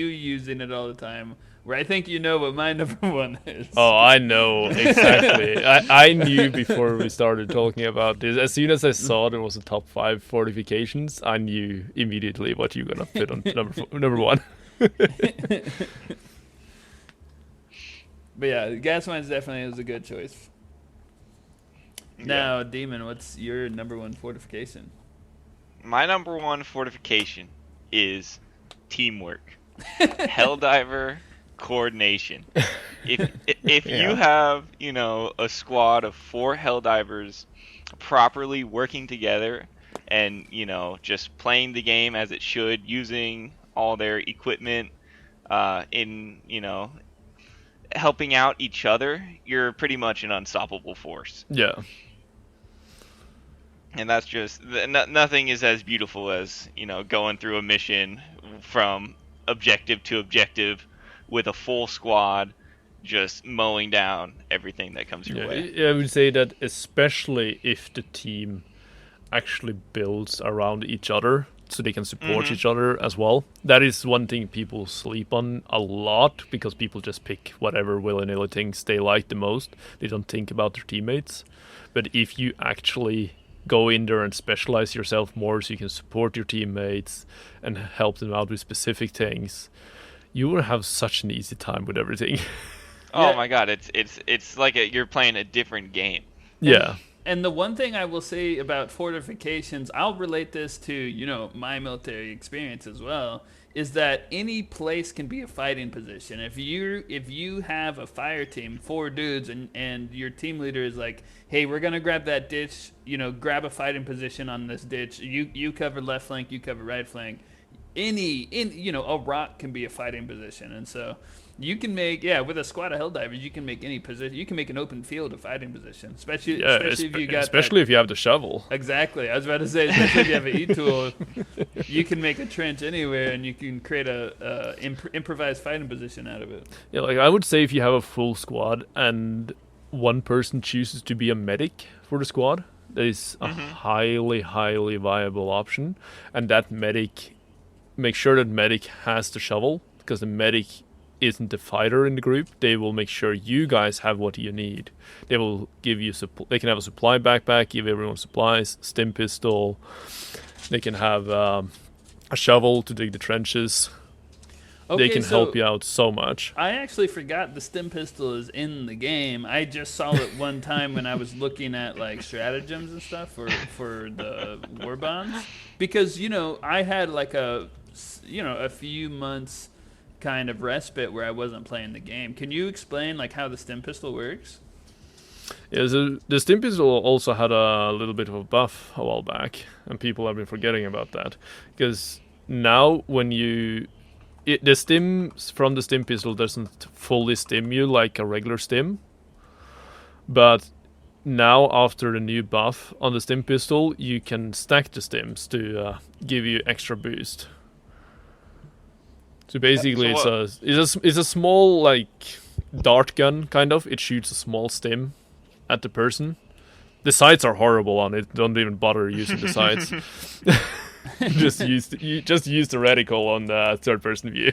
using it all the time. Where I think you know what my number one is. Oh, I know exactly. I knew before we started talking about this. As soon as I saw there was a top 5 fortifications, I knew immediately what you're gonna put on number one. But yeah, gas mines definitely is a good choice. Now, Demon, what's your number one fortification? My number one fortification is teamwork. Helldiver coordination. If you have, a squad of 4 Helldivers properly working together and, just playing the game as it should, using all their equipment in, helping out each other, you're pretty much an unstoppable force. Yeah. And that's just, nothing is as beautiful as, going through a mission from objective to objective with a full squad just mowing down everything that comes your way. I would say that especially if the team actually builds around each other so they can support each other as well. That is one thing people sleep on a lot because people just pick whatever willy-nilly things they like the most. They don't think about their teammates. But if you actually go in there and specialize yourself more so you can support your teammates and help them out with specific things, you will have such an easy time with everything. Oh my god, it's like you're playing a different game. Yeah. And the one thing I will say about fortifications, I'll relate this to, my military experience as well, is that any place can be a fighting position. If you have a fire team, 4 dudes, and your team leader is like, hey, we're going to grab that ditch, grab a fighting position on this ditch. You cover left flank, you cover right flank. A rock can be a fighting position. And so you can make, with a squad of Helldivers, you can make any position. You can make an open field a fighting position, especially if you have the shovel. Exactly. I was about to say, especially if you have an E-tool, you can make a trench anywhere, and you can create a improvised fighting position out of it. Yeah, like I would say if you have a full squad and one person chooses to be a medic for the squad, that is a highly, highly viable option. And that medic, make sure that medic has the shovel, because the medic isn't the fighter in the group. They will make sure you guys have what you need. They will give you they can have a supply backpack, give everyone supplies, stim pistol. They can have a shovel to dig the trenches. They can help you out so much. I actually forgot the stim pistol is in the game. I just saw it one time when I was looking at like stratagems and stuff for the war bonds, because I had like a few months kind of respite where I wasn't playing the game. Can you explain like how the stim pistol works? Yeah, so the stim pistol also had a little bit of a buff a while back, and people have been forgetting about that, because now when the stims from the stim pistol doesn't fully stim you like a regular stim, but now after the new buff on the stim pistol, you can stack the stims to give you extra boost. So basically, it's a small like dart gun kind of. It shoots a small stim at the person. The sights are horrible on it. Don't even bother using the sights. just use the reticle on the third-person view.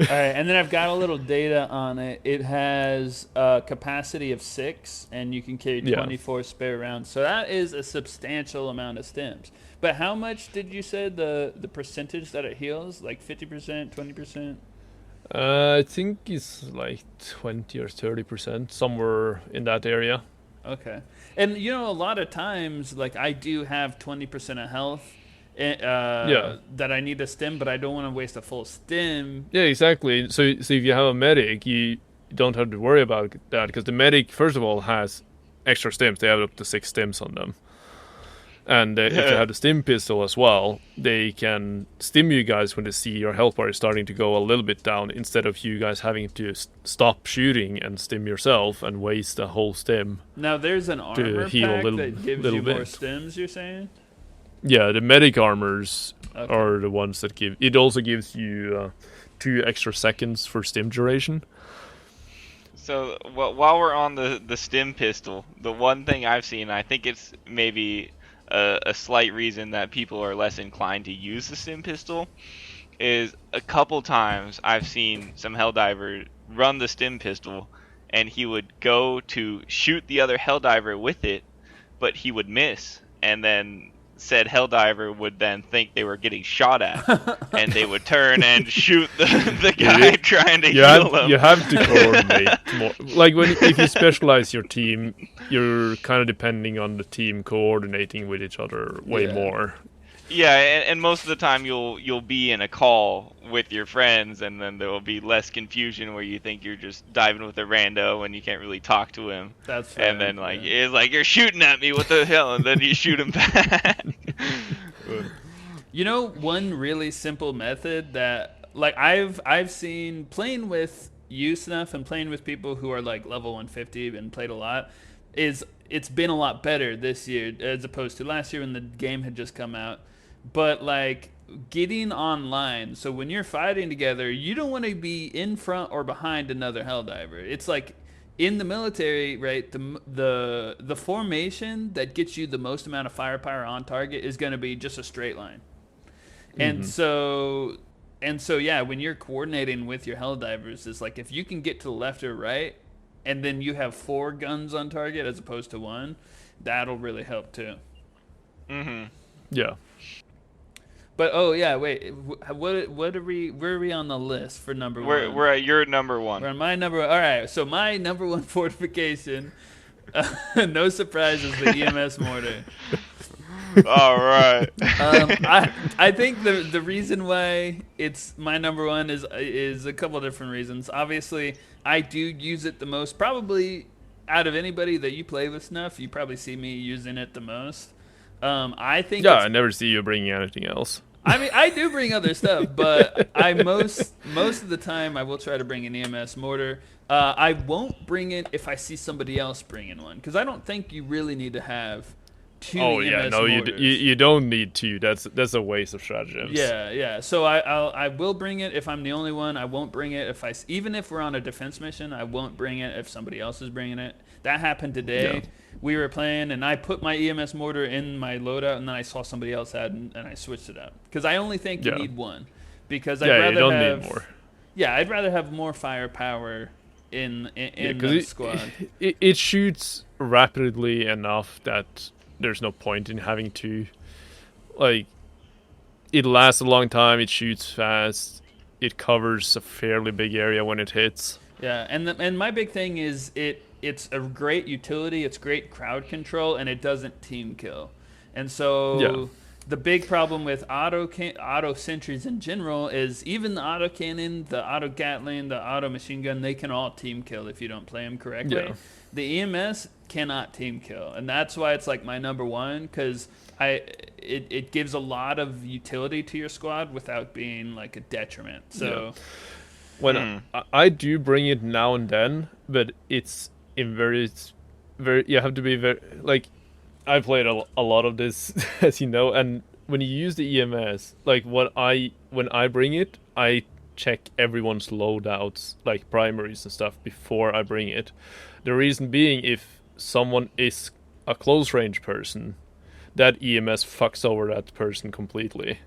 All right, and then I've got a little data on it. It has a capacity of 6, and you can carry 24 spare rounds. So that is a substantial amount of stims. But how much did you say the percentage that it heals? Like 50%, 20%? I think it's like 20 or 30%, somewhere in that area. Okay. And, a lot of times, like, I do have 20% of health that I need a stim, but I don't want to waste a full stim. Yeah, exactly. So if you have a medic, you don't have to worry about that, because the medic, first of all, has extra stims. They have up to 6 stims on them. And if you have the stim pistol as well, they can stim you guys when they see your health bar is starting to go a little bit down, instead of you guys having to stop shooting and stim yourself and waste a whole stim. Now there's an armor pack that gives you more stims, you're saying? Yeah, the medic armors are the ones that give. It also gives you 2 extra seconds for stim duration. So while we're on the stim pistol, the one thing I've seen, I think it's maybe a slight reason that people are less inclined to use the stim pistol, is a couple times I've seen some Helldiver run the stim pistol, and he would go to shoot the other Helldiver with it, but he would miss, and then said Helldiver would then think they were getting shot at, and they would turn and shoot the guy trying to heal him. You have to coordinate more. Like if you specialize your team, you're kind of depending on the team coordinating with each other way more. Yeah, and most of the time you'll be in a call with your friends, and then there will be less confusion where you think you're just diving with a rando and you can't really talk to him. That's fair. And then it's like, you're shooting at me, what the hell? And then you shoot him back. You know, one really simple method that like I've seen playing with you, Snuff, and playing with people who are like level 150 and played a lot, is it's been a lot better this year as opposed to last year when the game had just come out. But like getting online, so when you're fighting together, you don't want to be in front or behind another Helldiver. It's like in the military, right? The formation that gets you the most amount of firepower on target is going to be just a straight line. And so yeah, when you're coordinating with your Helldivers, it's like if you can get to the left or right, and then you have 4 guns on target as opposed to 1, that'll really help too. Yeah. But wait, what are we? Where are we on the list for number 1? We're at your number 1. We're on my number. All right, so my number 1 fortification, no surprise, is the EMS mortar. All right. I think the reason why it's my number 1 is a couple of different reasons. Obviously, I do use it the most. Probably out of anybody that you play with, Snuff, you probably see me using it the most. I think. Yeah, I never see you bringing anything else. I mean, I do bring other stuff, but I most of the time I will try to bring an EMS mortar. I won't bring it if I see somebody else bringing one, because I don't think you really need to have 2 EMS mortars. You don't need 2. That's a waste of stratagems. Yeah. So I will bring it if I'm the only one. I won't bring it even if we're on a defense mission. I won't bring it if somebody else is bringing it. That happened today. Yeah. We were playing, and I put my EMS mortar in my loadout, and then I saw somebody else had, and I switched it out. Because I only think you need 1. Because I'd rather you don't have need more. Yeah, I'd rather have more firepower in the squad. It shoots rapidly enough that there's no point in having 2. Like, it lasts a long time. It shoots fast. It covers a fairly big area when it hits. Yeah, and my big thing is it's a great utility, it's great crowd control, and it doesn't team kill. And so the big problem with auto sentries in general is even the auto cannon, the auto Gatling, the auto machine gun, they can all team kill if you don't play them correctly. Yeah. The EMS cannot team kill, and that's why it's like my number 1, because it gives a lot of utility to your squad without being like a detriment. So when I do bring it now and then, but it's in very you have to be very, like, I played a lot of this as you know, and when you use the EMS, like when I bring it, I check everyone's loadouts, like primaries and stuff, before I bring it. The reason being, if someone is a close range person, that EMS fucks over that person completely.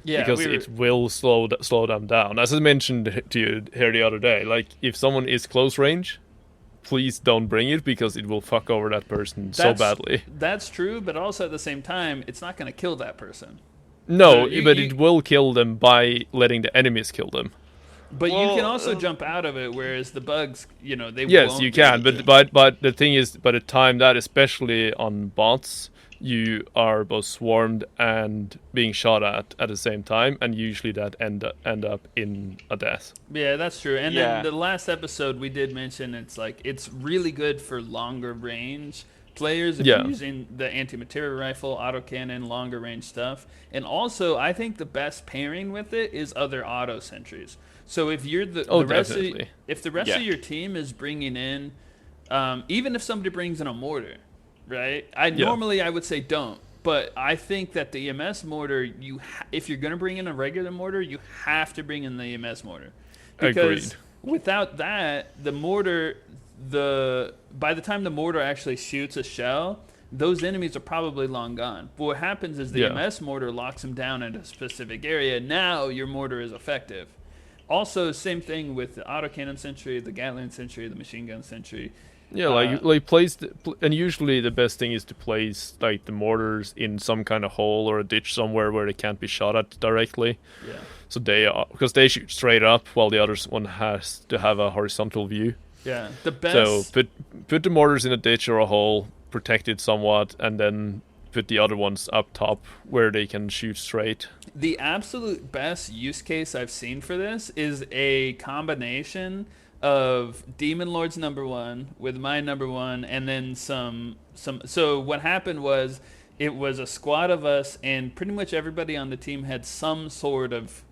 Yeah, because it will slow them down. As I mentioned to you here the other day, like if someone is close range, please don't bring it, because it will fuck over that person so badly. That's true, but also at the same time, it's not going to kill that person. No, so it will kill them by letting the enemies kill them. But you can also jump out of it, whereas the bugs, they won't. Yes, you can, but the thing is, by the time that, especially on bots, you are both swarmed and being shot at the same time, and usually that end up in a death. Yeah, that's true. And then the last episode we did mention it's really good for longer range players if you're using the anti-material rifle, autocannon, longer range stuff. And also, I think the best pairing with it is other auto sentries. So if you're the rest of your team is bringing in, even if somebody brings in a mortar, right? Normally I would say don't, But I think that the EMS mortar, if you're going to bring in a regular mortar, you have to bring in the EMS mortar. Because without that, the mortar, by the time the mortar actually shoots a shell, those enemies are probably long gone. But what happens is the EMS mortar locks them down in a specific area. Now your mortar is effective. Also, same thing with the autocannon sentry, the Gatling sentry, the machine gun sentry. Yeah, like place, and usually the best thing is to place like the mortars in some kind of hole or a ditch somewhere where they can't be shot at directly. Yeah. So because they shoot straight up, while the other one has to have a horizontal view. Yeah, the best. So put the mortars in a ditch or a hole, protect it somewhat, and then put the other ones up top where they can shoot straight. The absolute best use case I've seen for this is a combination of Demon Lord's number 1 with my number 1, and then some. So what happened was, it was a squad of us, and pretty much everybody on the team had some sort of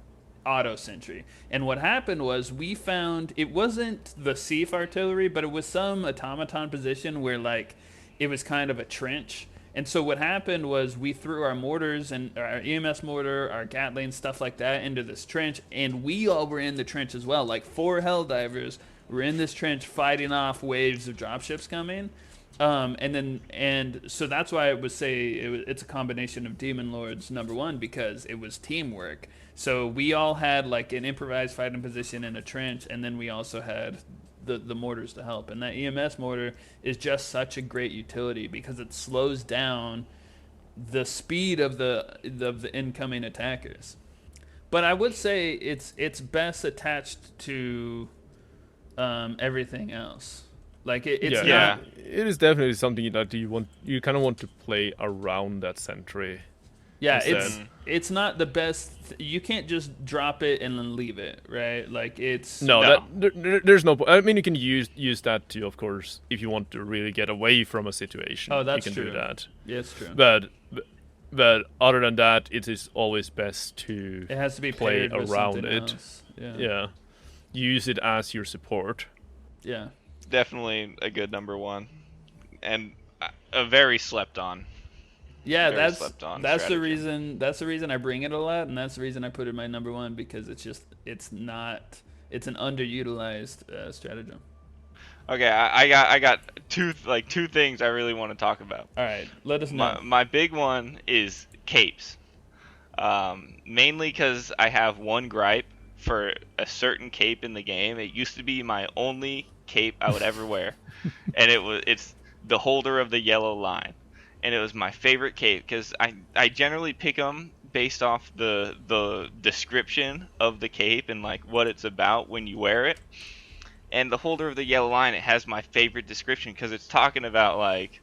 auto sentry. And what happened was, we found it wasn't the Sief artillery, but it was some automaton position where like it was kind of a trench. And so what happened was, we threw our mortars and our EMS mortar, our Gatling, stuff like that into this trench, and we all were in the trench as well. Like 4 Helldivers were in this trench fighting off waves of dropships coming. And so that's why I would say it's a combination of Demon Lords number 1, because it was teamwork. So we all had like an improvised fighting position in a trench, and then we also had the mortars to help. And that EMS mortar is just such a great utility because it slows down the speed of the incoming attackers. But I would say it's best attached to everything else. Like it's not. It is definitely something that you kind of want to play around that sentry. Yeah, it's not the best. You can't just drop it and then leave it, right? Like it's there's no. I mean, you can use that too, of course, if you want to really get away from a situation. Oh, that's you can true. do that. Yeah, it's true. But other than that, it is always best to it has to be play paired with around it. Else. Yeah, use it as your support. Yeah, definitely a good number 1, and a very slept on. Yeah, very that's the reason. That's the reason I bring it a lot, and that's the reason I put it in my number 1, because it's an underutilized stratagem. Okay, I got two things I really want to talk about. All right, let us know. My big one is capes. Mainly because I have one gripe for a certain cape in the game. It used to be my only cape I would ever wear, and it's the holder of the yellow line. And it was my favorite cape because I generally pick them based off the description of the cape and like what it's about when you wear it. And the holder of the yellow line, it has my favorite description because it's talking about like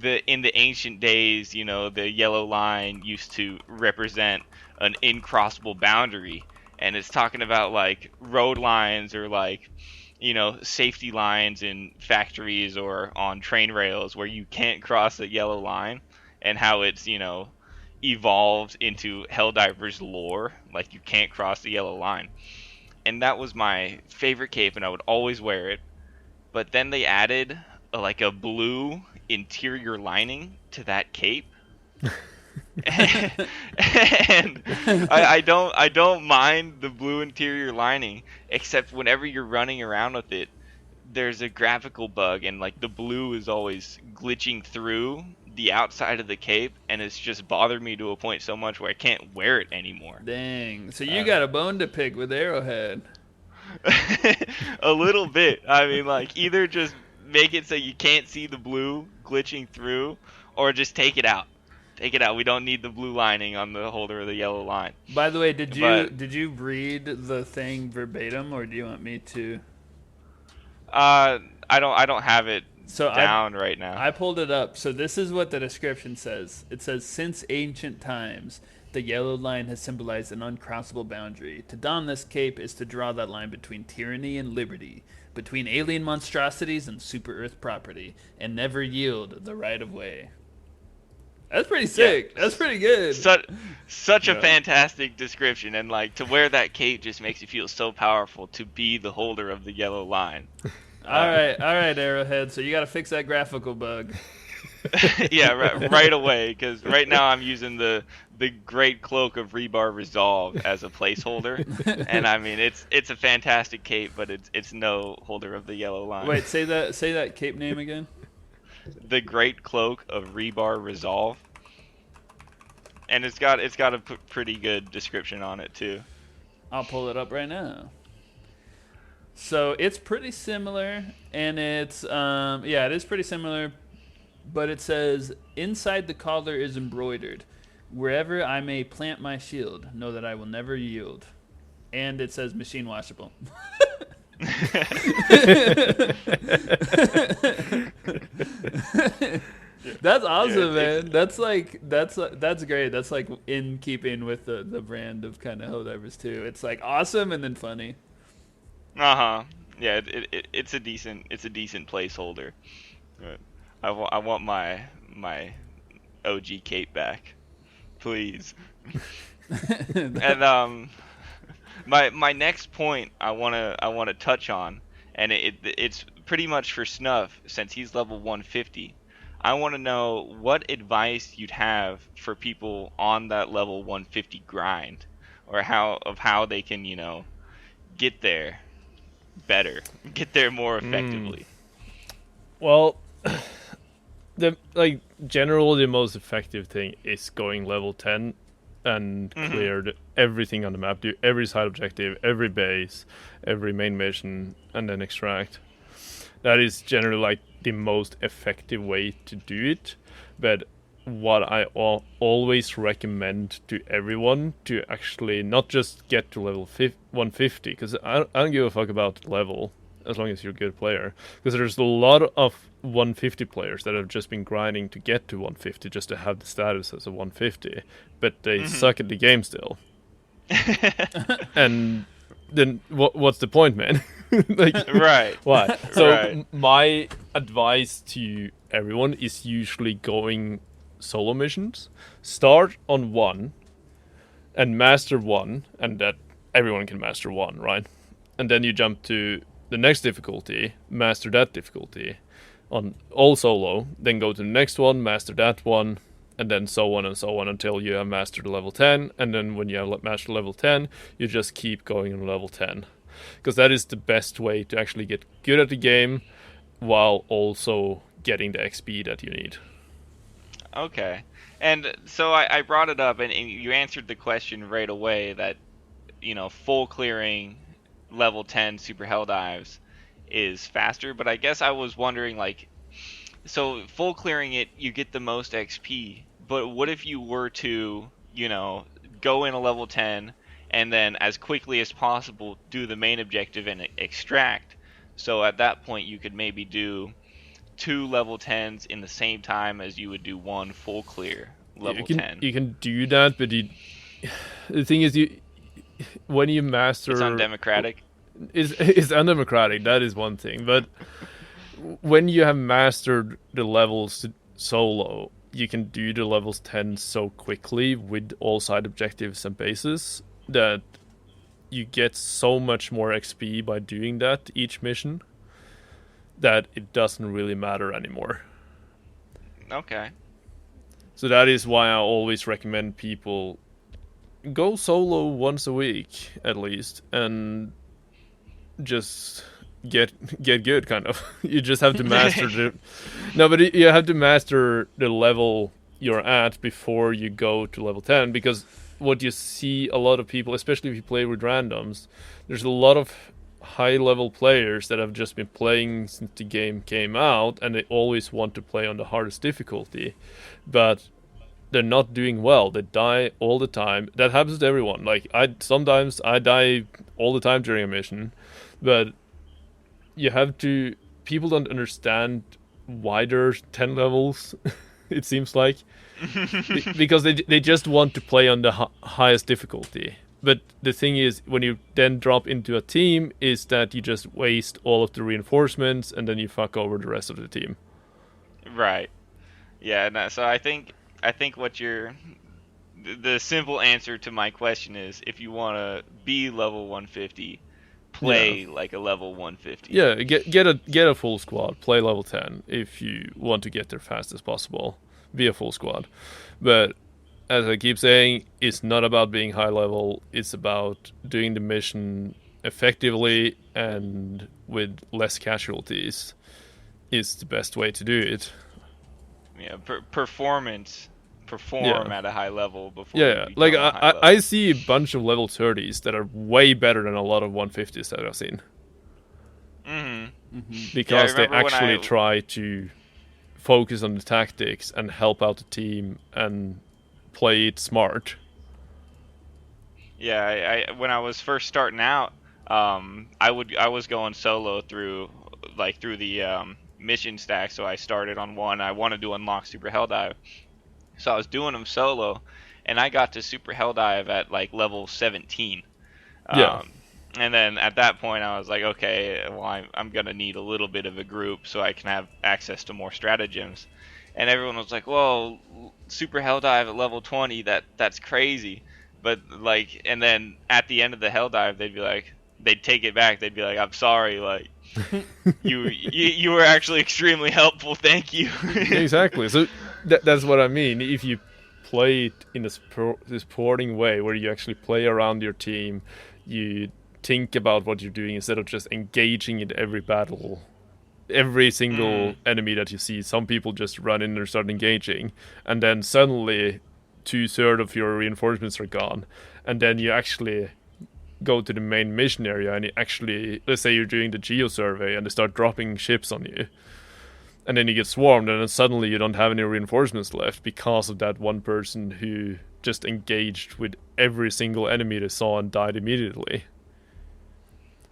in the ancient days, you know, the yellow line used to represent an incrossable boundary, and it's talking about like road lines or like, you know, safety lines in factories or on train rails where you can't cross the yellow line, and how it's, you know, evolved into Helldivers lore, like you can't cross the yellow line. And that was my favorite cape, and I would always wear it. But then they added a blue interior lining to that cape. And I don't mind the blue interior lining, except whenever you're running around with it, there's a graphical bug, and like the blue is always glitching through the outside of the cape, and it's just bothered me to a point so much where I can't wear it anymore. Dang, so you got a bone to pick with Arrowhead. A little bit. I mean, like, either just make it so you can't see the blue glitching through, or just take it out. Take it out. We don't need the blue lining on the holder of the yellow line. By the way, did you read the thing verbatim, or do you want me to? I don't have it down right now. I pulled it up. So this is what the description says. It says, since ancient times, the yellow line has symbolized an uncrossable boundary. To don this cape is to draw that line between tyranny and liberty, between alien monstrosities and super Earth property, and never yield the right of way. That's pretty sick. Yeah. That's pretty good. Such a fantastic description, and like to wear that cape just makes you feel so powerful to be the holder of the yellow line. All right, Arrowhead. So you got to fix that graphical bug. Yeah, right away, because right now I'm using the Great Cloak of Rebar Resolve as a placeholder, and I mean it's a fantastic cape, but it's no holder of the yellow line. Wait, say that cape name again. The Great Cloak of Rebar Resolve, and it's got a pretty good description on it too. I'll pull it up right now. So it's pretty similar, and it's yeah, it is pretty similar, but it says inside the collar is embroidered, wherever I may plant my shield, know that I will never yield, and it says machine washable. That's awesome, man. That's great. That's like in keeping with the brand of kind of Helldivers too. It's like awesome and then funny. Yeah, it's a decent placeholder. But I want my OG cape back, please. And my next point I wanna touch on, and it's pretty much for Snuff since he's level 150. I want to know what advice you'd have for people on that level 150 grind, or how they can get there better, get there more effectively. Well, generally the most effective thing is going level 10 and clear everything on the map, do every side objective, every base, every main mission, and then extract. That is generally like the most effective way to do it. But what I always recommend to everyone to actually not just get to level 150, because I don't give a fuck about level as long as you're a good player. Because there's a lot of 150 players that have just been grinding to get to 150 just to have the status as a 150, but they suck at the game still. And then what's the point, man? Right. Why? So right. My advice to everyone is usually going solo missions. Start on 1 and master 1, and that everyone can master 1, right? And then you jump to the next difficulty, master that difficulty on all solo, then go to the next one, master that one, and then so on until you have mastered level 10. And then when you have mastered level 10, you just keep going on level 10. Because that is the best way to actually get good at the game while also getting the XP that you need. Okay. And so I brought it up, and you answered the question right away that, full clearing level 10 super hell dives is faster. But I guess I was wondering, so full clearing it, you get the most XP. But what if you were to, go in a level 10 and then as quickly as possible do the main objective and extract? So at that point you could maybe do 2 level 10s in the same time as you would do 1 full clear level 10. You can do that, but the thing is, when you master... It's undemocratic. It's undemocratic, that is one thing. But when you have mastered the levels solo, you can do the levels 10 so quickly with all side objectives and bases that you get so much more XP by doing that each mission that it doesn't really matter anymore. Okay. So that is why I always recommend people go solo once a week at least and just get good, kind of. You just have to master you have to master the level you're at before you go to level 10, because what you see a lot of people, especially if you play with randoms, there's a lot of high level players that have just been playing since the game came out, and they always want to play on the hardest difficulty, but they're not doing well. They die all the time. That happens to everyone. Sometimes I die all the time during a mission, but people don't understand why there's 10 levels, it seems like, because they just want to play on the highest difficulty. But the thing is, when you then drop into a team, is that you just waste all of the reinforcements and then you fuck over the rest of the team. Right. Yeah, no, so I think the simple answer to my question is, if you want to be level 150, play like a level 150. Yeah, get a full squad, play level 10 if you want to get there fast as possible. Be a full squad. But as I keep saying, it's not about being high level, it's about doing the mission effectively and with less casualties is the best way to do it. Yeah, perform at a high level before. Yeah, you like become a high level. I see a bunch of level 30s that are way better than a lot of 150s that I've seen. Because they actually try to focus on the tactics and help out the team and play it smart. Yeah, I when I was first starting out, I was going solo through the mission stack. So I started on one. I wanted to unlock Super Helldive, so I was doing them solo, and I got to Super Helldive at like level 17. Yeah. And then at that point, I was like, okay, well, I'm gonna need a little bit of a group so I can have access to more stratagems. And everyone was like, "Whoa, Super Helldive at level 20, that's crazy." But like, and then at the end of the Helldive, they'd take it back. They'd be like, "I'm sorry, like, you were actually extremely helpful. Thank you." Exactly. So that's what I mean. If you play it in a supporting way, where you actually play around your team, you think about what you're doing instead of just engaging in every battle. Every single enemy that you see, some people just run in and start engaging, and then suddenly 2/3 of your reinforcements are gone, and then you actually go to the main mission area and you actually, let's say you're doing the geo survey and they start dropping ships on you, and then you get swarmed, and then suddenly you don't have any reinforcements left because of that one person who just engaged with every single enemy they saw and died immediately.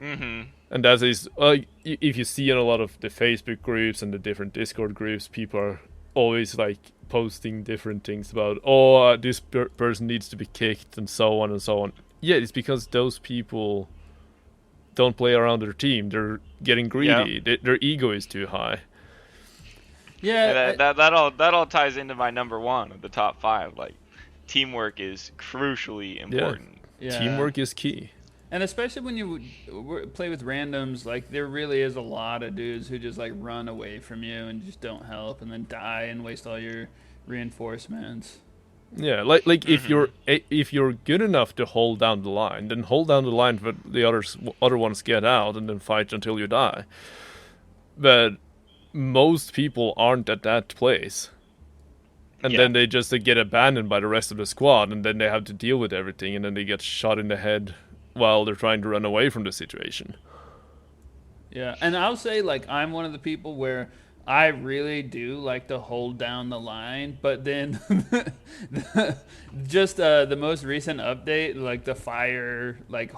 And that is, if you see in a lot of the Facebook groups and the different Discord groups, people are always like posting different things about, this person needs to be kicked and so on and so on. Yeah, it's because those people don't play around their team. They're getting greedy. Yeah. Their ego is too high. Yeah, that all ties into my number one of the top 5. Like, teamwork is crucially important. Yeah. Teamwork is key. And especially when you play with randoms, like, there really is a lot of dudes who just like run away from you and just don't help, and then die and waste all your reinforcements. Yeah, like if you're good enough to hold down the line, then hold down the line for the other ones get out, and then fight until you die. But most people aren't at that place, and then they just get abandoned by the rest of the squad, and then they have to deal with everything, and then they get shot in the head while they're trying to run away from the situation. Yeah, and I'll say, like, I'm one of the people where I really do like to hold down the line, but then just the most recent update, like the fire, like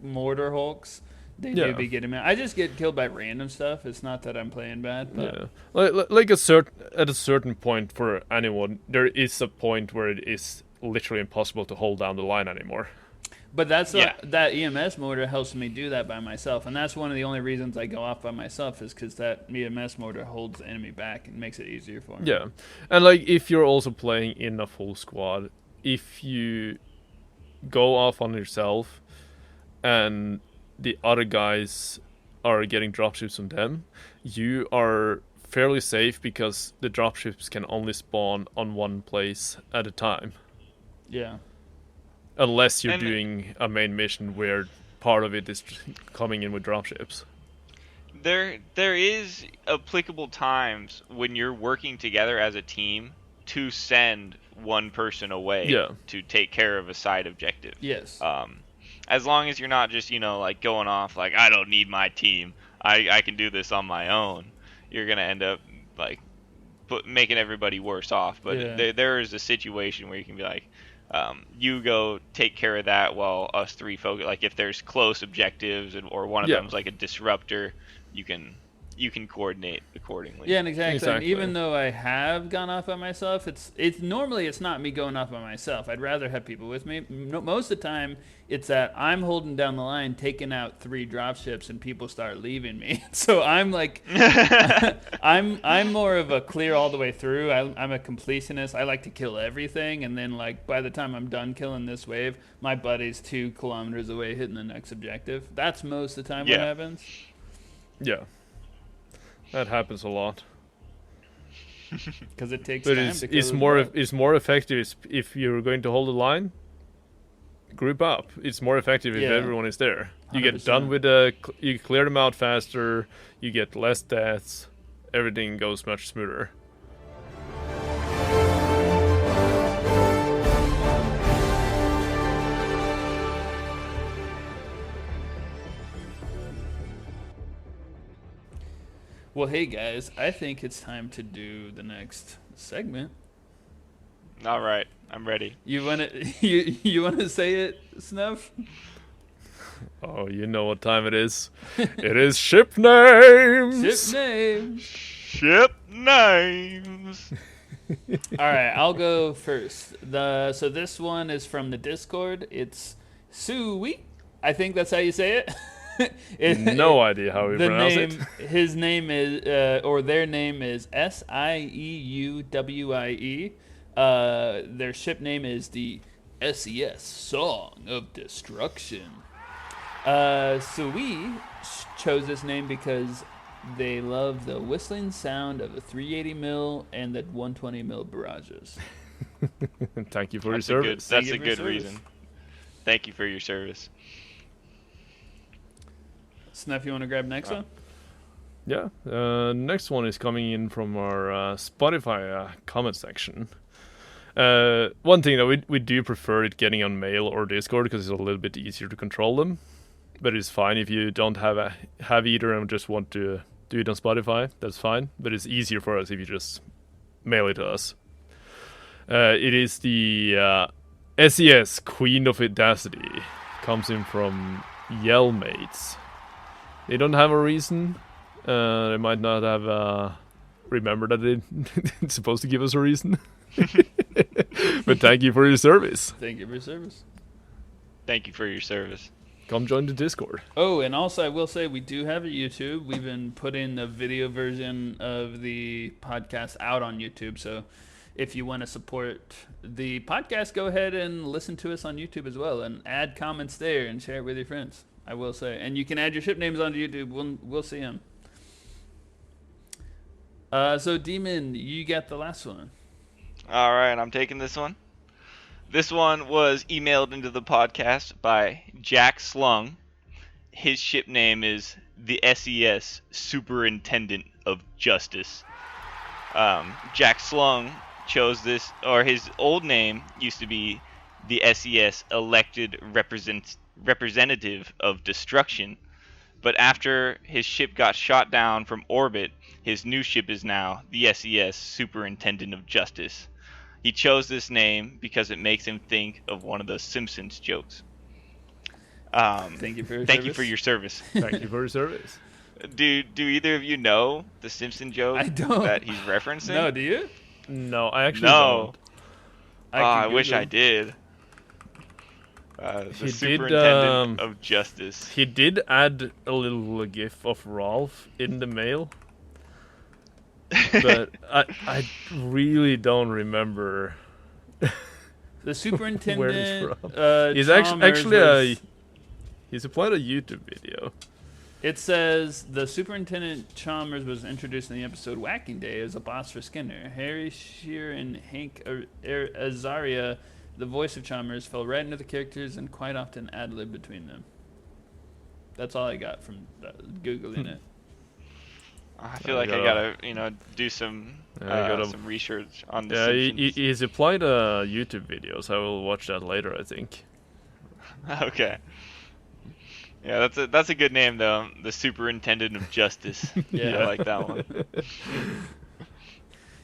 mortar hulks, they do be getting me. I just get killed by random stuff. It's not that I'm playing bad. But. Yeah, like at a certain point for anyone, there is a point where it is literally impossible to hold down the line anymore. But that's that EMS mortar helps me do that by myself, and that's one of the only reasons I go off by myself is because that EMS mortar holds the enemy back and makes it easier for me. Yeah, and like if you're also playing in a full squad, if you go off on yourself and the other guys are getting dropships from them, you are fairly safe because the dropships can only spawn on one place at a time. Yeah. Unless you're doing a main mission where part of it is coming in with dropships. There is applicable times when you're working together as a team to send one person away to take care of a side objective. Yes. As long as you're not just, like going off like, I don't need my team, I can do this on my own, you're going to end up like making everybody worse off. But there is a situation where you can be like, you go take care of that while us three focus. Like if there's close objectives or one of them's like a disruptor, you can you can coordinate accordingly. Yeah, and exactly. And Exactly. even though I have gone off by myself, it's normally it's not me going off by myself. I'd rather have people with me. Most of the time, it's that I'm holding down the line, taking out 3 dropships, and people start leaving me. So I'm like, I'm more of a clear all the way through. I'm a completionist. I like to kill everything, and then like by the time I'm done killing this wave, my buddy's 2 kilometers away hitting the next objective. That's most of the time what happens. Yeah. That happens a lot. Because it takes But time to kill it's more effective if you're going to hold the line. Group up. It's more effective if everyone is there. You get 100%. done with you clear them out faster. You get less deaths. Everything goes much smoother. Well, hey guys, I think it's time to do the next segment. All right, I'm ready. You wanna you wanna say it, Snuff? Oh, you know what time it is. It is ship names. Ship name. Ship names. All right, I'll go first. So this one is from the Discord. It's S2E4. I think that's how you say it. No idea how we pronounce it. His name is, or their name is SIEUWIE. Their ship name is the SES Song of Destruction. So we chose this name because they love the whistling sound of the 380 mil and the 120 mil barrages. Thank you for your service. That's a good reason. Thank you for your service. Snuff, you want to grab next one? Yeah. Next one is coming in from our Spotify comment section. One thing that we do prefer it getting on mail or Discord because it's a little bit easier to control them. But it's fine if you don't have either and just want to do it on Spotify. That's fine. But it's easier for us if you just mail it to us. It is the SES Queen of Audacity. Comes in from Yellmates. They don't have a reason. They might not have remembered that it's supposed to give us a reason. But thank you for your service. Thank you for your service. Thank you for your service. Come join the Discord. Oh, and also I will say we do have a YouTube. We've been putting the video version of the podcast out on YouTube. So if you want to support the podcast, go ahead and listen to us on YouTube as well and add comments there and share it with your friends. I will say. And you can add your ship names onto YouTube. We'll see them. So, Demon, you got the last one. All right, I'm taking this one. This one was emailed into the podcast by Jack Slung. His ship name is the SES Superintendent of Justice. Jack Slung chose this, or his old name used to be the SES Elected Representative of Destruction, but after his ship got shot down from orbit, his new ship is now the SES Superintendent of Justice. He chose this name because it makes him think of one of the Simpsons jokes. Thank you for your service. Thank you for your service. Do either of you know the Simpson joke I don't. that he's referencing? No, do you? No, I actually don't. I wish I did. The Superintendent of Justice. He did add a little gif of Rolf in the mail. But I really don't remember. The superintendent. Where he's from. He's actually he supplied a YouTube video. It says the Superintendent Chalmers was introduced in the episode Whacking Day as a boss for Skinner. Harry Shearer and Hank Azaria, the voice of Chalmers, fell right into the characters and quite often ad-lib between them. That's all I got from Googling it. I feel like I gotta, do some research on the Simpsons. He's applied a YouTube video, so I will watch that later, I think. Okay. Yeah, that's a good name though. The Superintendent of Justice. Yeah. I like that one.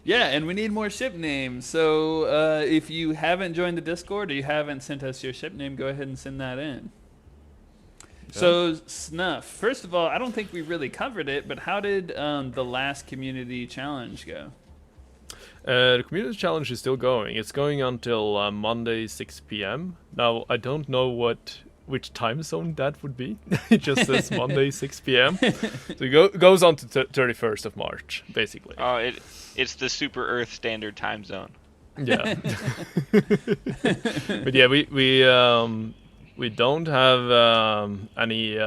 Yeah, and we need more ship names. So if you haven't joined the Discord or you haven't sent us your ship name, go ahead and send that in. So, Snuff, first of all, I don't think we really covered it, but how did the last community challenge go? The community challenge is still going. It's going until Monday 6 p.m. Now, I don't know which time zone that would be. It just says Monday 6 p.m. So it goes on to 31st of March, basically. Oh, it's the Super Earth Standard Time Zone. Yeah. But yeah, we don't have any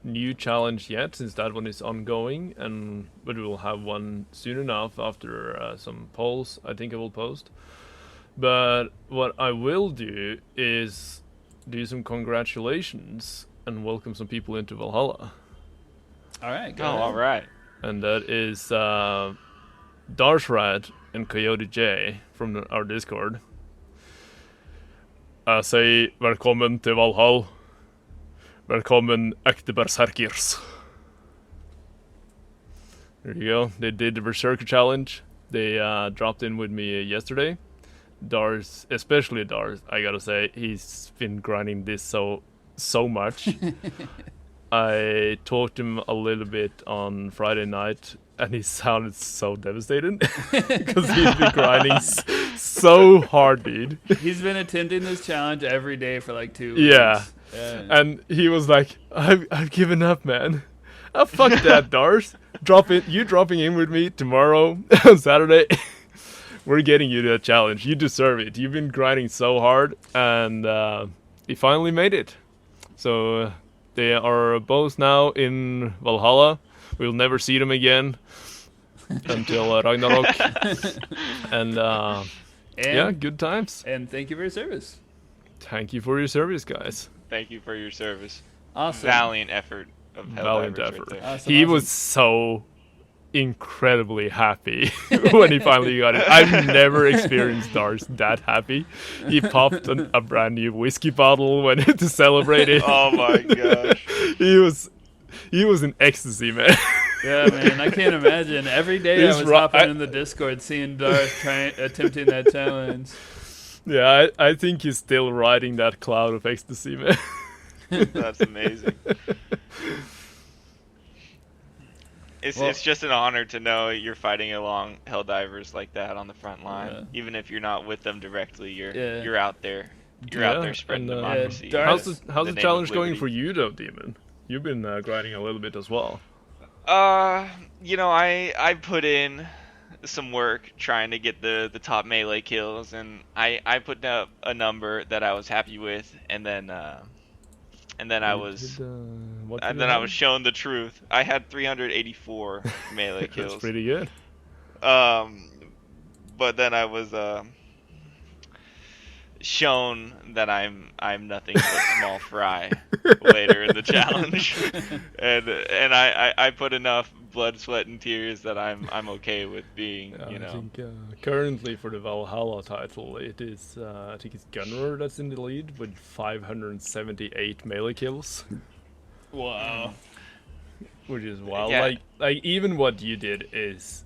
new challenge yet, since that one is ongoing, but we will have one soon enough after some polls I think I will post. But what I will do is do some congratulations and welcome some people into Valhalla. All right, go Oh, ahead. all right. And that is Darsrad and Coyote J from our Discord. Jeg sier velkommen til Valhall. Velkommen, ekte berserkers. There you go. They did the Berserker Challenge. They dropped in with me yesterday. Dars, especially Dars, I gotta say, he's been grinding this so much. I talked to him a little bit on Friday night, and he sounded so devastated because he's been grinding so hard, dude. He's been attempting this challenge every day for like 2 weeks. Yeah. And he was like, I've given up, man. Oh, fuck that, Dars. You dropping in with me tomorrow on Saturday. We're getting you to that challenge. You deserve it. You've been grinding so hard, and he finally made it. So they are both now in Valhalla. We'll never see them again until Ragnarok. And yeah, good times. And thank you for your service. Thank you for your service, guys. Thank you for your service. Awesome. Valiant effort of Valiant Helldivers effort. right there. Awesome, He awesome. was so incredibly happy when he finally got it. I've never experienced Dars that happy. He popped a brand new whiskey bottle when to celebrate it. Oh my gosh. He was in ecstasy, man. Yeah, man, I can't imagine. Every day He's I was ri- hopping I- in the Discord seeing Darth attempting that challenge. Yeah, I think he's still riding that cloud of ecstasy, man. That's amazing. It's just an honor to know you're fighting along Helldivers like that on the front line. Yeah. Even if you're not with them directly, you're Yeah. out there. You're out there spreading and, democracy. Darth- How's the name of challenge going liberty. for you, though, Demon? You've been grinding a little bit as well. I put in some work trying to get the top melee kills, and I put up a number that I was happy with, and then I was shown the truth. I had 384 melee kills. That's pretty good. But then I was shown that I'm nothing but small fry later in the challenge, and I put enough blood, sweat, and tears that I'm okay with being, I think currently for the Valhalla title, it is I think it's Gunrunner that's in the lead with 578 melee kills, Wow. which is wild. Yeah. Like even what you did is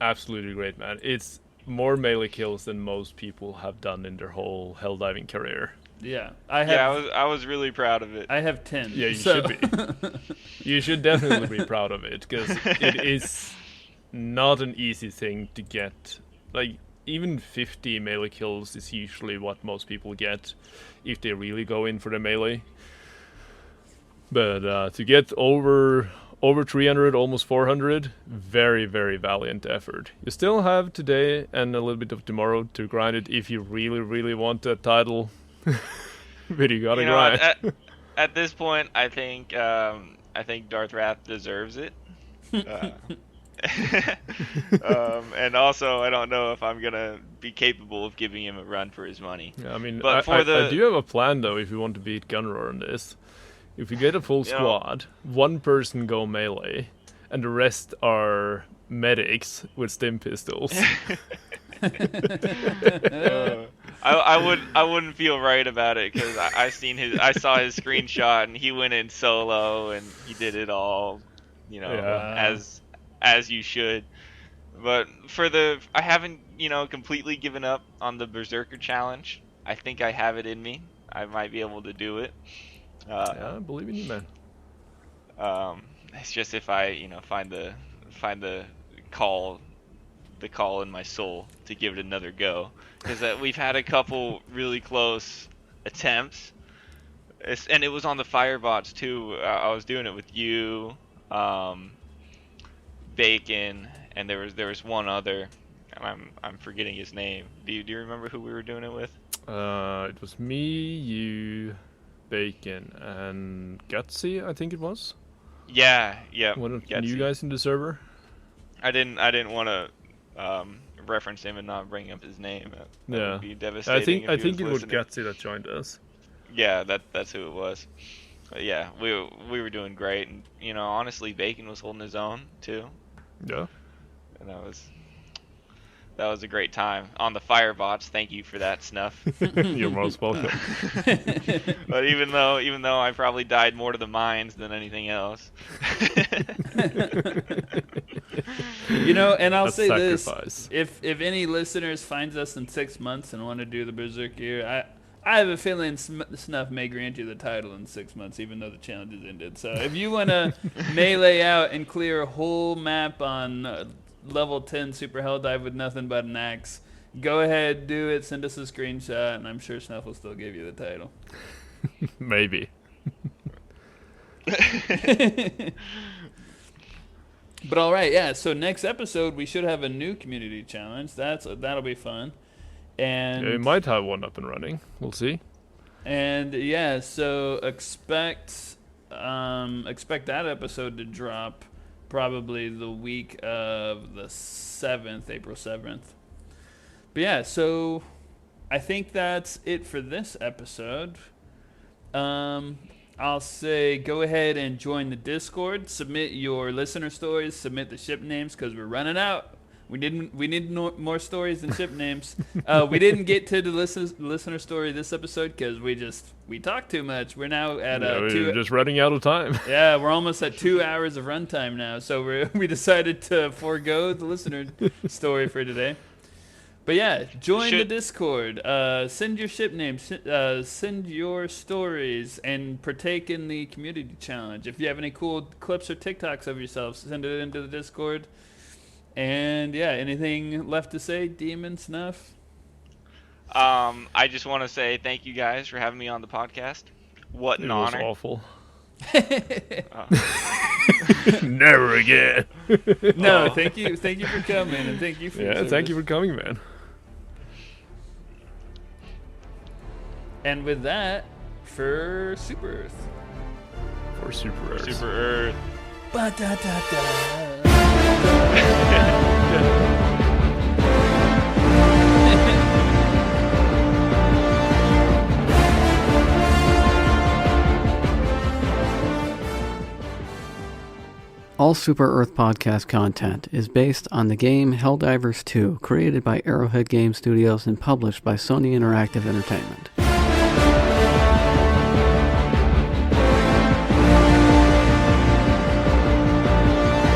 absolutely great, man. It's more melee kills than most people have done in their whole hell diving career. Yeah, I was really proud of it. I have 10. Yeah, you so. should be. You should definitely be proud of it, because it is not an easy thing to get. Like, even 50 melee kills is usually what most people get if they really go in for the melee. But to get over 300, almost 400, very, very valiant effort. You still have today and a little bit of tomorrow to grind it if you really, really want that title. But you gotta grind. At this point, I think Darth Wrath deserves it. And also, I don't know if I'm gonna be capable of giving him a run for his money. Yeah, I mean, But I do have a plan though. If you want to beat Gunrunner on this, if you get a full squad, one person go melee, and the rest are medics with stim pistols. I wouldn't feel right about it, because I saw his screenshot, and he went in solo and he did it all, as you should. But I haven't completely given up on the Berserker challenge. I think I have it in me. I might be able to do it. Yeah, I believe in you, man. It's just if I, find the call in my soul to give it another go, because we've had a couple really close attempts, and it was on the Firebots too. I was doing it with you, Bacon, and there was one other, and I'm forgetting his name. Do you remember who we were doing it with? It was me, you, Bacon, and Gutsy, I think it was. Yeah. One of Gutsy. you guys in the server. I didn't want to reference him and not bring up his name. That would be devastating. I think it was Gutsy that joined us. Yeah, that's who it was. But yeah, we were doing great, and honestly, Bacon was holding his own too. Yeah. And that was a great time on the Firebots. Thank you for that, Snuff. You're most welcome. But even though I probably died more to the mines than anything else. And I'll say sacrifice. this: if any listeners finds us in 6 months and want to do the Berserk year, I have a feeling Snuff may grant you the title in 6 months, even though the challenge is ended. So if you want to melee out and clear a whole map on level 10 Super Helldive with nothing but an axe, go ahead, do it, send us a screenshot, and I'm sure Snuff will still give you the title. Maybe. But all right, yeah, so next episode we should have a new community challenge. That'll be fun. And we might have one up and running. We'll see. And yeah, so expect that episode to drop probably the week of the 7th, April 7th. But yeah, so I think that's it for this episode. I'll say go ahead and join the Discord, submit your listener stories, submit the ship names, because we're running out. We need more stories than ship names. We didn't get to the listener story this episode because we talked too much. We're now at we're just running out of time. Yeah, we're almost at 2 hours of runtime now, so we decided to forego the listener story for today. But yeah, join the Discord. Send your ship names. Send your stories and partake in the community challenge. If you have any cool clips or TikToks of yourself, send it into the Discord. And yeah, anything left to say, Demon, Snuff? I just want to say thank you guys for having me on the podcast. What an honor. It was awful. Never again. No, thank you for coming, and thank you for thank you for coming, man. And with that, for Super Earth. For Super Earth. Super Earth. Ba-da-da-da. All Super Earth podcast content is based on the game Helldivers 2, created by Arrowhead Game Studios and published by Sony Interactive Entertainment.